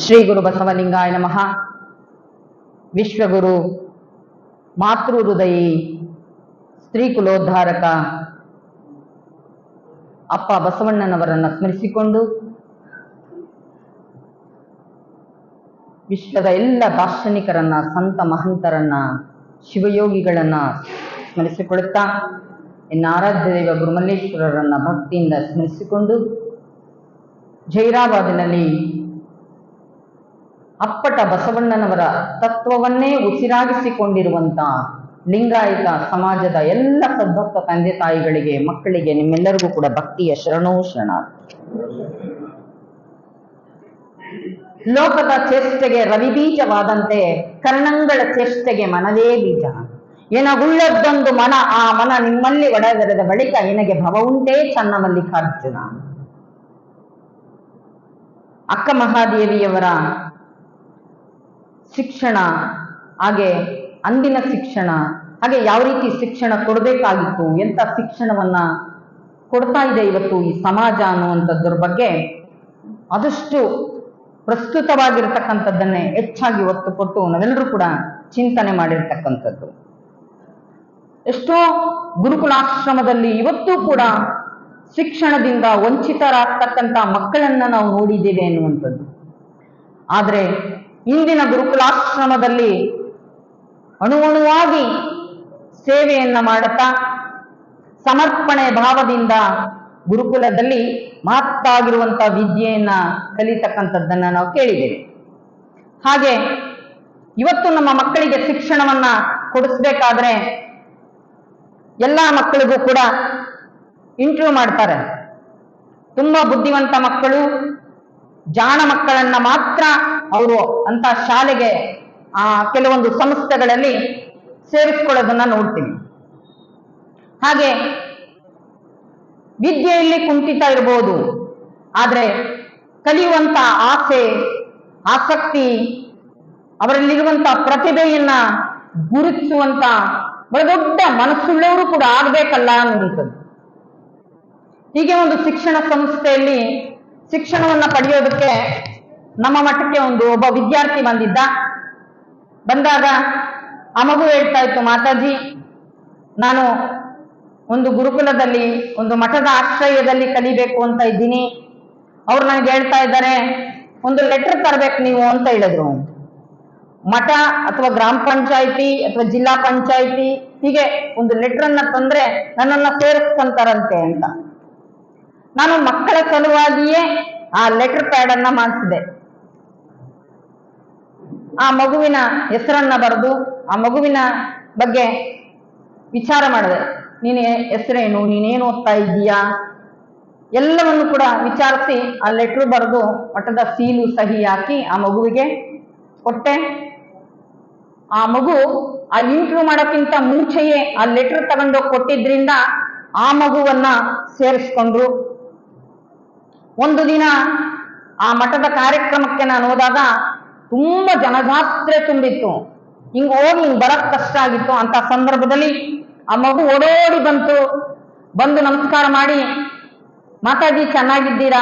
ಶ್ರೀ ಗುರು ಬಸವಲಿಂಗಾಯ ನಮಃ. ವಿಶ್ವಗುರು ಮಾತೃ ಹೃದಯಿ ಸ್ತ್ರೀ ಕುಲೋದ್ಧಾರಕ ಅಪ್ಪ ಬಸವಣ್ಣನವರನ್ನು ಸ್ಮರಿಸಿಕೊಂಡು ವಿಶ್ವದ ಎಲ್ಲ ದಾರ್ಶನಿಕರನ್ನ, ಸಂತ ಮಹಂತರನ್ನ, ಶಿವಯೋಗಿಗಳನ್ನ ಸ್ಮರಿಸಿಕೊಳ್ಳುತ್ತಾ ಇನ್ನು ಆರಾಧ್ಯ ದೈವ ಗುರುಮಲ್ಲೇಶ್ವರರನ್ನ ಭಕ್ತಿಯಿಂದ ಸ್ಮರಿಸಿಕೊಂಡು ಜೈರಾಬಾದಿನಲ್ಲಿ ಅಪ್ಪಟ ಬಸವಣ್ಣನವರ ತತ್ವವನ್ನೇ ಉಸಿರಾಗಿಸಿಕೊಂಡಿರುವಂತ ಲಿಂಗಾಯತ ಸಮಾಜದ ಎಲ್ಲ ಸದ್ಭಕ್ತ ತಂದೆ ತಾಯಿಗಳಿಗೆ, ಮಕ್ಕಳಿಗೆ, ನಿಮ್ಮೆಲ್ಲರಿಗೂ ಕೂಡ ಭಕ್ತಿಯ ಶರಣೋ ಶರಣ. ಲೋಕದ ಚೇಷ್ಟೆಗೆ ರವಿ ಬೀಜವಾದಂತೆ ಕರ್ಣಂಗಳ ಚೇಷ್ಟೆಗೆ ಮನವೇ ಬೀಜ. ಎನಗುಳ್ಳದ್ದೊಂದು ಮನ, ಆ ಮನ ನಿಮ್ಮಲ್ಲಿ ಒಡೆದೆರೆದ ಬಳಿಕ ನಿನಗೆ ಭವ ಉಂಟೇ ಚನ್ನ ಮಲ್ಲಿಕಾರ್ಜುನ. ಅಕ್ಕ ಮಹಾದೇವಿಯವರ ಶಿಕ್ಷಣ, ಹಾಗೆ ಅಂದಿನ ಶಿಕ್ಷಣ, ಹಾಗೆ ಯಾವ ರೀತಿ ಶಿಕ್ಷಣ ಕೊಡಬೇಕಾಗಿತ್ತು, ಎಂಥ ಶಿಕ್ಷಣವನ್ನ ಕೊಡ್ತಾ ಇದೆ ಇವತ್ತು ಈ ಸಮಾಜ ಅನ್ನುವಂಥದ್ರ ಬಗ್ಗೆ ಆದಷ್ಟು ಪ್ರಸ್ತುತವಾಗಿರ್ತಕ್ಕಂಥದ್ದನ್ನೇ ಹೆಚ್ಚಾಗಿ ಒತ್ತು ಕೊಟ್ಟು ನಾವೆಲ್ಲರೂ ಕೂಡ ಚಿಂತನೆ ಮಾಡಿರ್ತಕ್ಕಂಥದ್ದು. ಎಷ್ಟೋ ಗುರುಕುಲಾಶ್ರಮದಲ್ಲಿ ಇವತ್ತು ಕೂಡ ಶಿಕ್ಷಣದಿಂದ ವಂಚಿತರಾಗ್ತಕ್ಕಂಥ ಮಕ್ಕಳನ್ನ ನಾವು ನೋಡಿದ್ದೇವೆ ಎನ್ನುವಂಥದ್ದು. ಆದರೆ ಇಂದಿನ ಗುರುಕುಲಾಶ್ರಮದಲ್ಲಿ ಅಣುವಣುವಾಗಿ ಸೇವೆಯನ್ನ ಮಾಡುತ್ತಾ ಸಮರ್ಪಣೆ ಭಾವದಿಂದ ಗುರುಕುಲದಲ್ಲಿ ಮಹತ್ತಾಗಿರುವಂತ ವಿದ್ಯೆಯನ್ನ ಕಲಿತಕ್ಕಂಥದ್ದನ್ನ ನಾವು ಕೇಳಿದ್ದೇವೆ. ಹಾಗೆ ಇವತ್ತು ನಮ್ಮ ಮಕ್ಕಳಿಗೆ ಶಿಕ್ಷಣವನ್ನ ಕೊಡಿಸ್ಬೇಕಾದ್ರೆ ಎಲ್ಲ ಮಕ್ಕಳಿಗೂ ಕೂಡ ಇಂಟರ್ವ್ಯೂ ಮಾಡ್ತಾರೆ. ತುಂಬಾ ಬುದ್ಧಿವಂತ ಮಕ್ಕಳು, ಜಾಣ ಮಕ್ಕಳನ್ನ ಮಾತ್ರ ಅವರು ಅಂತ ಶಾಲೆಗೆ ಕೆಲವೊಂದು ಸಂಸ್ಥೆಗಳಲ್ಲಿ ಸೇರಿಸ್ಕೊಳ್ಳೋದನ್ನ ನೋಡ್ತೀವಿ. ಹಾಗೆ ವಿದ್ಯೆಯಲ್ಲಿ ಕುಂಠಿತ ಇರಬಹುದು, ಆದ್ರೆ ಕಲಿಯುವಂತ ಆಸೆ, ಆಸಕ್ತಿ, ಅವರಲ್ಲಿರುವಂತ ಪ್ರತಿಭೆಯನ್ನ ಗುರುತಿಸುವಂತ ಬಹಳ ದೊಡ್ಡ ಮನಸ್ಸುಳ್ಳವರು ಕೂಡ ಆಗ್ಬೇಕಲ್ಲ ಅನ್ನುವಂಥದ್ದು. ಹೀಗೆ ಒಂದು ಶಿಕ್ಷಣ ಸಂಸ್ಥೆಯಲ್ಲಿ ಶಿಕ್ಷಣವನ್ನ ಪಡೆಯೋದಕ್ಕೆ ನಮ್ಮ ಮಠಕ್ಕೆ ಒಬ್ಬ ವಿದ್ಯಾರ್ಥಿ ಬಂದಾಗ ಆ ಮಗು ಹೇಳ್ತಾ ಇತ್ತು, ಮಾತಾಜಿ ನಾನು ಒಂದು ಗುರುಕುಲದಲ್ಲಿ ಒಂದು ಮಠದ ಆಶ್ರಯದಲ್ಲಿ ಕಲಿಬೇಕು ಅಂತ ಇದ್ದೀನಿ. ಅವ್ರು ನನಗೆ ಹೇಳ್ತಾ ಇದ್ದಾರೆ ಒಂದು ಲೆಟರ್ ತರಬೇಕು ನೀವು ಅಂತ ಹೇಳಿದ್ರು. ಮಠ ಅಥವಾ ಗ್ರಾಮ ಪಂಚಾಯಿತಿ ಅಥವಾ ಜಿಲ್ಲಾ ಪಂಚಾಯಿತಿ ಹೀಗೆ ಒಂದು ಲೆಟರ್ ಅನ್ನ ತಂದ್ರೆ ನನ್ನನ್ನ ಸೇರಿಸ್ಕೊಂತಾರಂತೆ ಅಂತ. ನಾನು ಮಕ್ಕಳ ಸಲುವಾಗಿಯೇ ಆ ಲೆಟರ್ ಪ್ಯಾಡ್ ಅನ್ನ ಮಾಡಿಸಿದೆ. ಆ ಮಗುವಿನ ಹೆಸರನ್ನ ಬರೆದು ಆ ಮಗುವಿನ ಬಗ್ಗೆ ವಿಚಾರ ಮಾಡಿದೆ. ನೀನು ಹೆಸರೇನು, ನೀನೇನು ಓದ್ತಾ ಇದ್ದೀಯಾ, ಎಲ್ಲವನ್ನು ಕೂಡ ವಿಚಾರಿಸಿ ಆ ಲೆಟರ್ ಬರೆದು ಮಠದ ಸೀಲು ಸಹಿ ಹಾಕಿ ಆ ಮಗುವಿಗೆ ಕೊಟ್ಟೆ. ಆ ಮಗು ಆ ಇಂಟರ್ವ್ಯೂ ಮಾಡೋಕ್ಕಿಂತ ಮುಂಚೆಯೇ ಆ ಲೆಟರ್ ತಗೊಂಡೋಗಿ ಕೊಟ್ಟಿದ್ರಿಂದ ಆ ಮಗುವನ್ನ ಸೇರಿಸ್ಕೊಂಡ್ರು. ಒಂದು ದಿನ ಆ ಮಠದ ಕಾರ್ಯಕ್ರಮಕ್ಕೆ ನಾನು ಹೋದಾಗ ತುಂಬಾ ಜನಜಾತ್ರೆ ತುಂಬಿತ್ತು. ಹಿಂಗ್ ಬರಕ್ ಕಷ್ಟ ಆಗಿತ್ತು. ಅಂತ ಸಂದರ್ಭದಲ್ಲಿ ಆ ಮಗು ಓಡೋಡಿ ಬಂದು ನಮಸ್ಕಾರ ಮಾಡಿ, ಮಾತಾಜಿ ಚೆನ್ನಾಗಿದ್ದೀರಾ?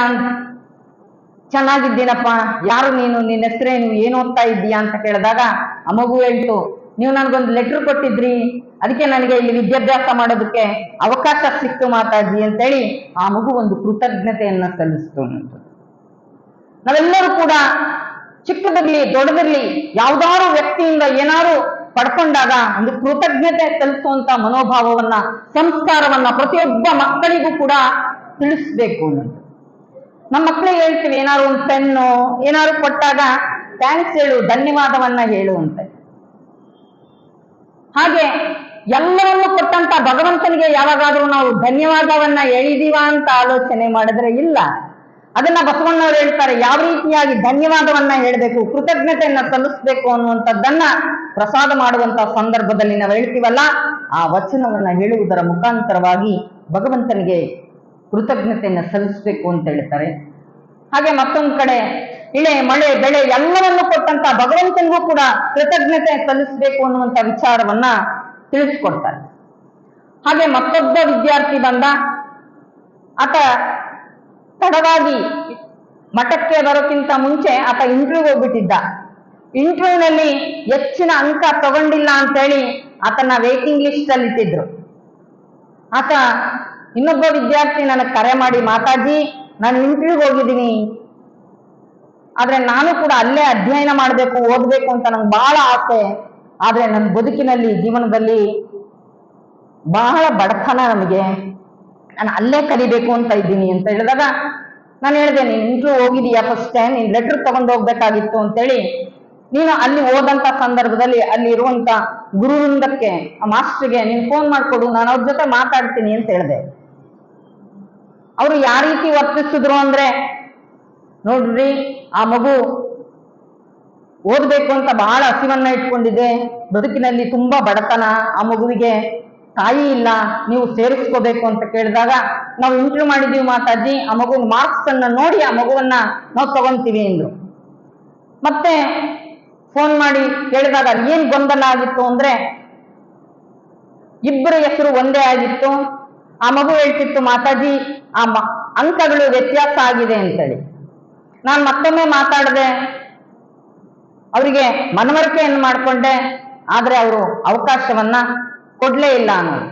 ಚೆನ್ನಾಗಿದ್ದೀನಪ್ಪ. ಯಾರು ನೀನು, ನಿನ್ನ ಹೆಸರೇನು, ಏನು ಓದ್ತಾ ಇದ್ದೀಯಾ ಅಂತ ಕೇಳಿದಾಗ ಆ ಮಗು ಹೇಳ್ತು, ನೀವು ನನಗೊಂದು ಲೆಟರ್ ಕೊಟ್ಟಿದ್ರಿ, ಅದಕ್ಕೆ ನನಗೆ ಇಲ್ಲಿ ವಿದ್ಯಾಭ್ಯಾಸ ಮಾಡೋದಕ್ಕೆ ಅವಕಾಶ ಸಿಕ್ತು ಮಾತಾಜಿ ಅಂತೇಳಿ ಆ ಮಗು ಒಂದು ಕೃತಜ್ಞತೆಯನ್ನ ಸಲ್ಲಿಸ್ತು. ನಾವೆಲ್ಲರೂ ಕೂಡ ಚಿಕ್ಕದಿರ್ಲಿ ದೊಡ್ಡದಿರ್ಲಿ ಯಾವ್ದಾದ್ರು ವ್ಯಕ್ತಿಯಿಂದ ಏನಾದ್ರು ಪಡ್ಕೊಂಡಾಗ ಒಂದು ಕೃತಜ್ಞತೆ ಸಲ್ಲಿಸುವಂತ ಮನೋಭಾವವನ್ನ, ಸಂಸ್ಕಾರವನ್ನ ಪ್ರತಿಯೊಬ್ಬ ಮಕ್ಕಳಿಗೂ ಕೂಡ ತಿಳಿಸ್ಬೇಕು ಅನ್ನೋದು. ನಮ್ಮ ಮಕ್ಕಳಿಗೆ ಹೇಳ್ತೀವಿ, ಏನಾದ್ರು ಒಂದು ಪೆನ್ನು ಏನಾದ್ರು ಕೊಟ್ಟಾಗ ಥ್ಯಾಂಕ್ಸ್ ಹೇಳು, ಧನ್ಯವಾದವನ್ನ ಹೇಳು ಅಂತ. ಹಾಗೆ ಎಲ್ಲವನ್ನೂ ಕೊಟ್ಟಂತ ಭಗವಂತನಿಗೆ ಯಾವಾಗಾದ್ರೂ ನಾವು ಧನ್ಯವಾದವನ್ನ ಹೇಳಿದೀವ ಅಂತ ಆಲೋಚನೆ ಮಾಡಿದ್ರೆ ಇಲ್ಲ. ಅದನ್ನ ಬಸವಣ್ಣವ್ರು ಹೇಳ್ತಾರೆ, ಯಾವ ರೀತಿಯಾಗಿ ಧನ್ಯವಾದವನ್ನ ಹೇಳಬೇಕು, ಕೃತಜ್ಞತೆಯನ್ನ ಸಲ್ಲಿಸಬೇಕು ಅನ್ನುವಂಥದ್ದನ್ನ ಪ್ರಸಾದ ಮಾಡುವಂತ ಸಂದರ್ಭದಲ್ಲಿ ನಾವು ಹೇಳ್ತೀವಲ್ಲ, ಆ ವಚನವನ್ನ ಹೇಳುವುದರ ಮುಖಾಂತರವಾಗಿ ಭಗವಂತನಿಗೆ ಕೃತಜ್ಞತೆಯನ್ನ ಸಲ್ಲಿಸಬೇಕು ಅಂತ ಹೇಳ್ತಾರೆ. ಹಾಗೆ ಮತ್ತೊಂದು ಕಡೆ ಇಳೆ ಮಳೆ ಬೆಳೆ ಎಲ್ಲವನ್ನು ಕೊಟ್ಟಂತ ಭಗವಂತನಿಗೂ ಕೂಡ ಕೃತಜ್ಞತೆ ಸಲ್ಲಿಸಬೇಕು ಅನ್ನುವಂತ ವಿಚಾರವನ್ನ ತಿಳಿಸ್ಕೊಡ್ತಾರೆ. ಹಾಗೆ ಮತ್ತೊಬ್ಬ ವಿದ್ಯಾರ್ಥಿ ಬಂದ, ಆತ ತಡವಾಗಿ ಮಠಕ್ಕೆ ಬರೋಕ್ಕಿಂತ ಮುಂಚೆ ಆತ ಇಂಟರ್ವ್ಯೂಗೆ ಹೋಗ್ಬಿಟ್ಟಿದ್ದ. ಇಂಟರ್ವ್ಯೂನಲ್ಲಿ ಹೆಚ್ಚಿನ ಅಂಕ ತಗೊಂಡಿಲ್ಲ ಅಂತೇಳಿ ಆತನ ವೇಟಿಂಗ್ ಲಿಸ್ಟ್ ಅಲ್ಲಿ ಇಟ್ಟಿದ್ರು. ಆತ ಇನ್ನೊಬ್ಬ ವಿದ್ಯಾರ್ಥಿ ನನಗೆ ಕರೆ ಮಾಡಿ, ಮಾತಾಜಿ ನಾನು ಇಂಟರ್ವ್ಯೂಗೆ ಹೋಗಿದ್ದೀನಿ, ಆದ್ರೆ ನಾನು ಕೂಡ ಅಲ್ಲೇ ಅಧ್ಯಯನ ಮಾಡಬೇಕು, ಓದ್ಬೇಕು ಅಂತ ನಂಗೆ ಬಹಳ ಆಸೆ, ಆದ್ರೆ ನನ್ನ ಬದುಕಿನಲ್ಲಿ ಜೀವನದಲ್ಲಿ ಬಹಳ ಬಡತನ, ನಮಗೆ ನಾನು ಅಲ್ಲೇ ಕಲಿಬೇಕು ಅಂತ ಇದ್ದೀನಿ ಅಂತ ಹೇಳಿದಾಗ ನಾನು ಹೇಳಿದೆ, ನೀನು ಇಂಟರ್ವ್ಯೂ ಹೋಗಿದೀಯಾ ಫಸ್ಟ್ ಟೈಮ್, ನೀನು ಲೆಟರ್ ತಗೊಂಡು ಹೋಗ್ಬೇಕಾಗಿತ್ತು ಅಂತೇಳಿ, ನೀನು ಅಲ್ಲಿ ಹೋದಂತ ಸಂದರ್ಭದಲ್ಲಿ ಅಲ್ಲಿ ಇರುವಂತ ಗುರುವೃಂದಕ್ಕೆ, ಆ ಮಾಸ್ಟರ್ಗೆ ನೀನು ಫೋನ್ ಮಾಡ್ಕೊಡು, ನಾನು ಅವ್ರ ಜೊತೆ ಮಾತಾಡ್ತೀನಿ ಅಂತ ಹೇಳಿದೆ. ಅವರು ಯಾವ ರೀತಿ ವರ್ತಿಸಿದ್ರು ಅಂದ್ರೆ, ನೋಡ್ರಿ ಆ ಮಗು ಓದ್ಬೇಕು ಅಂತ ಬಹಳ ಹಸಿವನ್ನ ಇಟ್ಕೊಂಡಿದೆ, ಬದುಕಿನಲ್ಲಿ ತುಂಬಾ ಬಡತನ, ಆ ಮಗುವಿಗೆ ತಾಯಿ ಇಲ್ಲ, ನೀವು ಸೇರಿಸ್ಕೋಬೇಕು ಅಂತ ಕೇಳಿದಾಗ, ನಾವು ಇಂಟರ್ವ್ಯೂ ಮಾಡಿದೀವಿ ಮಾತಾಜಿ, ಆ ಮಗುವಿನ ಮಾರ್ಕ್ಸ್ ಅನ್ನ ನೋಡಿ ಆ ಮಗುವನ್ನ ನಾವು ತಗೊಂತೀವಿ ಎಂದ್ರು. ಮತ್ತೆ ಫೋನ್ ಮಾಡಿ ಕೇಳಿದಾಗ ಏನ್ ಗೊಂದಲ ಆಗಿತ್ತು ಅಂದ್ರೆ, ಇಬ್ಬರ ಹೆಸರು ಒಂದೇ ಆಗಿತ್ತು. ಆ ಮಗು ಹೇಳ್ತಿತ್ತು, ಮಾತಾಜಿ ಆ ಅಂಕಗಳು ವ್ಯತ್ಯಾಸ ಆಗಿದೆ ಅಂತೇಳಿ. ನಾನು ಮತ್ತೊಮ್ಮೆ ಮಾತಾಡದೆ ಅವರಿಗೆ ಮನವರಿಕೆಯನ್ನು ಮಾಡಿಕೊಂಡೆ, ಆದ್ರೆ ಅವರು ಅವಕಾಶವನ್ನ ಕೊಡ್ಲೇ ಇಲ್ಲ ಅನ್ನೋದು.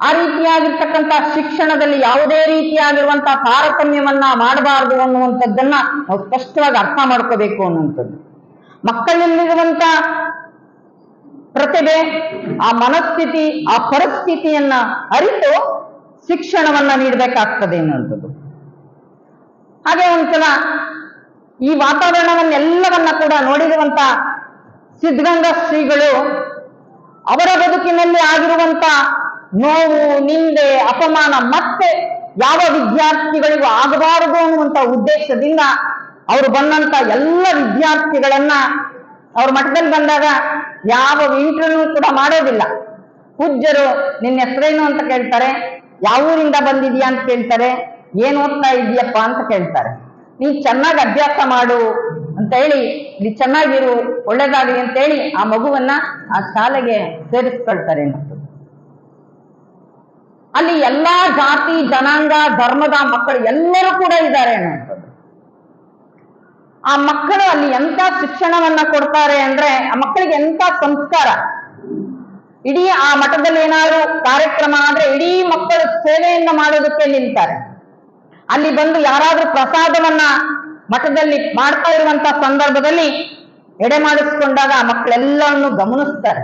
ಆ ರೀತಿಯಾಗಿರ್ತಕ್ಕಂಥ ಶಿಕ್ಷಣದಲ್ಲಿ ಯಾವುದೇ ರೀತಿಯಾಗಿರುವಂತಹ ತಾರತಮ್ಯವನ್ನ ಮಾಡಬಾರದು ಅನ್ನುವಂಥದ್ದನ್ನ ನಾವು ಸ್ಪಷ್ಟವಾಗಿ ಅರ್ಥ ಮಾಡ್ಕೋಬೇಕು ಅನ್ನುವಂಥದ್ದು. ಮಕ್ಕಳಲ್ಲಿರುವಂತ ಪ್ರತಿಭೆ, ಆ ಮನಸ್ಥಿತಿ, ಆ ಪರಿಸ್ಥಿತಿಯನ್ನ ಅರಿತು ಶಿಕ್ಷಣವನ್ನ ನೀಡಬೇಕಾಗ್ತದೆ ಅನ್ನುವಂಥದ್ದು. ಹಾಗೆ ಒಂದ್ಸಲ ಈ ವಾತಾವರಣವನ್ನೆಲ್ಲವನ್ನ ಕೂಡ ನೋಡಿರುವಂತ ಸಿದ್ಧಗಂಗಾ ಶ್ರೀಗಳು ಅವರ ಬದುಕಿನಲ್ಲಿ ಆಗಿರುವಂತ ನೋವು, ನಿಂದೆ, ಅಪಮಾನ ಮತ್ತೆ ಯಾವ ವಿದ್ಯಾರ್ಥಿಗಳಿಗೂ ಆಗಬಾರದು ಅನ್ನುವಂತ ಉದ್ದೇಶದಿಂದ ಅವರು ಬಂದಂತ ಎಲ್ಲ ವಿದ್ಯಾರ್ಥಿಗಳನ್ನ ಅವ್ರ ಮಠದಲ್ಲಿ ಬಂದಾಗ ಯಾವ ಇಂಟರ್ವ್ಯೂ ಕೂಡ ಮಾಡೋದಿಲ್ಲ. ಪೂಜ್ಯರು ನಿನ್ನ ಹೆಸರೇನು ಅಂತ ಕೇಳ್ತಾರೆ, ಯಾವ ಊರಿಂದ ಬಂದಿದ್ಯಾ ಅಂತ ಕೇಳ್ತಾರೆ, ಏನ್ ಓದ್ತಾ ಇದೀಯಪ್ಪ ಅಂತ ಕೇಳ್ತಾರೆ. ನೀನ್ ಚೆನ್ನಾಗಿ ಅಭ್ಯಾಸ ಮಾಡು ಅಂತ ಹೇಳಿ, ಇಲ್ಲಿ ಚೆನ್ನಾಗಿರು, ಒಳ್ಳೇದಾಗಲಿ ಅಂತ ಹೇಳಿ ಆ ಮಗುವನ್ನ ಆ ಶಾಲೆಗೆ ಸೇರಿಸ್ಕೊಳ್ತಾರೆ. ಅಲ್ಲಿ ಎಲ್ಲಾ ಜಾತಿ, ಜನಾಂಗ, ಧರ್ಮದ ಮಕ್ಕಳು ಎಲ್ಲರೂ ಕೂಡ ಇದ್ದಾರೆ ಅನ್ನೋದು. ಆ ಮಕ್ಕಳು ಅಲ್ಲಿ ಎಂತ ಶಿಕ್ಷಣವನ್ನ ಕೊಡ್ತಾರೆ ಅಂದ್ರೆ, ಆ ಮಕ್ಕಳಿಗೆ ಎಂತ ಸಂಸ್ಕಾರ. ಇಡೀ ಆ ಮಠದಲ್ಲಿ ಏನಾದ್ರು ಕಾರ್ಯಕ್ರಮ ಆದ್ರೆ ಇಡೀ ಮಕ್ಕಳು ಸೇವೆಯನ್ನ ಮಾಡೋದಕ್ಕೆ ನಿಲ್ತಾರೆ. ಅಲ್ಲಿ ಬಂದು ಯಾರಾದ್ರೂ ಪ್ರಸಾದವನ್ನ ಮಠದಲ್ಲಿ ಮಾಡ್ತಾ ಇರುವಂತ ಸಂದರ್ಭದಲ್ಲಿ ಎಡೆ ಮಾಡಿಸ್ಕೊಂಡಾಗ ಆ ಮಕ್ಕಳೆಲ್ಲವನ್ನು ಗಮನಿಸ್ತಾರೆ.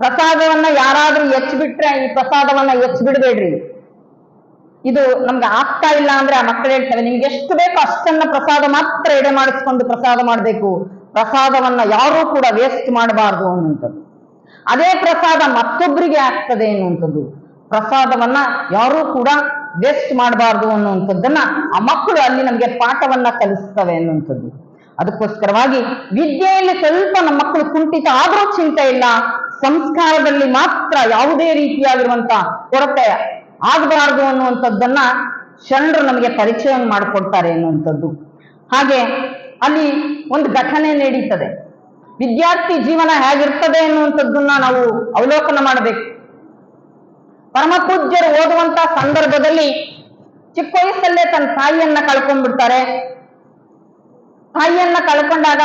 ಪ್ರಸಾದವನ್ನ ಯಾರಾದ್ರೂ ಬಿಟ್ರೆ ಈ ಪ್ರಸಾದವನ್ನ ಬಿಡಬೇಡ್ರಿ, ಇದು ನಮ್ಗೆ ಆಗ್ತಾ ಇಲ್ಲ ಅಂದ್ರೆ ಆ ಮಕ್ಕಳು ಹೇಳ್ತಾರೆ, ನಿಮ್ಗೆ ಎಷ್ಟು ಬೇಕೋ ಅಷ್ಟನ್ನ ಪ್ರಸಾದ ಮಾತ್ರ ಎಡೆ ಮಾಡಿಸ್ಕೊಂಡು ಪ್ರಸಾದ ಮಾಡಬೇಕು, ಪ್ರಸಾದವನ್ನ ಯಾರೂ ಕೂಡ ವೇಸ್ಟ್ ಮಾಡಬಾರ್ದು ಅನ್ನುವಂಥದ್ದು. ಅದೇ ಪ್ರಸಾದ ಮತ್ತೊಬ್ಬರಿಗೆ ಆಗ್ತದೆ ಅನ್ನುವಂಥದ್ದು. ಪ್ರಸಾದವನ್ನ ಯಾರೂ ಕೂಡ ವೇಸ್ಟ್ ಮಾಡಬಾರ್ದು ಅನ್ನುವಂಥದ್ದನ್ನ ಆ ಮಕ್ಕಳು ಅಲ್ಲಿ ನಮ್ಗೆ ಪಾಠವನ್ನ ಕಲಿಸ್ತವೆ ಅನ್ನುವಂಥದ್ದು. ಅದಕ್ಕೋಸ್ಕರವಾಗಿ ವಿದ್ಯೆಯಲ್ಲಿ ಸ್ವಲ್ಪ ನಮ್ಮ ಮಕ್ಕಳು ಕುಂಠಿತ ಆದ್ರೂ ಚಿಂತೆ ಇಲ್ಲ, ಸಂಸ್ಕಾರದಲ್ಲಿ ಮಾತ್ರ ಯಾವುದೇ ರೀತಿಯಾಗಿರುವಂತ ಕೊರತೆ ಆಗಬಾರದು ಅನ್ನುವಂಥದ್ದನ್ನ ಶರಣರು ನಮಗೆ ಪರಿಚಯವನ್ನು ಮಾಡಿಕೊಡ್ತಾರೆ ಅನ್ನುವಂಥದ್ದು. ಹಾಗೆ ಅಲ್ಲಿ ಒಂದು ಘಟನೆ ನಡೀತದೆ. ವಿದ್ಯಾರ್ಥಿ ಜೀವನ ಹೇಗಿರ್ತದೆ ಅನ್ನುವಂಥದ್ದನ್ನ ನಾವು ಅವಲೋಕನ ಮಾಡಬೇಕು. ಪರಮಪೂಜ್ಯರು ಓದುವಂತ ಸಂದರ್ಭದಲ್ಲಿ ಚಿಕ್ಕ ವಯಸ್ಸಲ್ಲೇ ತನ್ನ ತಾಯಿಯನ್ನ ಕಳ್ಕೊಂಡ್ಬಿಡ್ತಾರೆ. ತಾಯಿಯನ್ನ ಕಳ್ಕೊಂಡಾಗ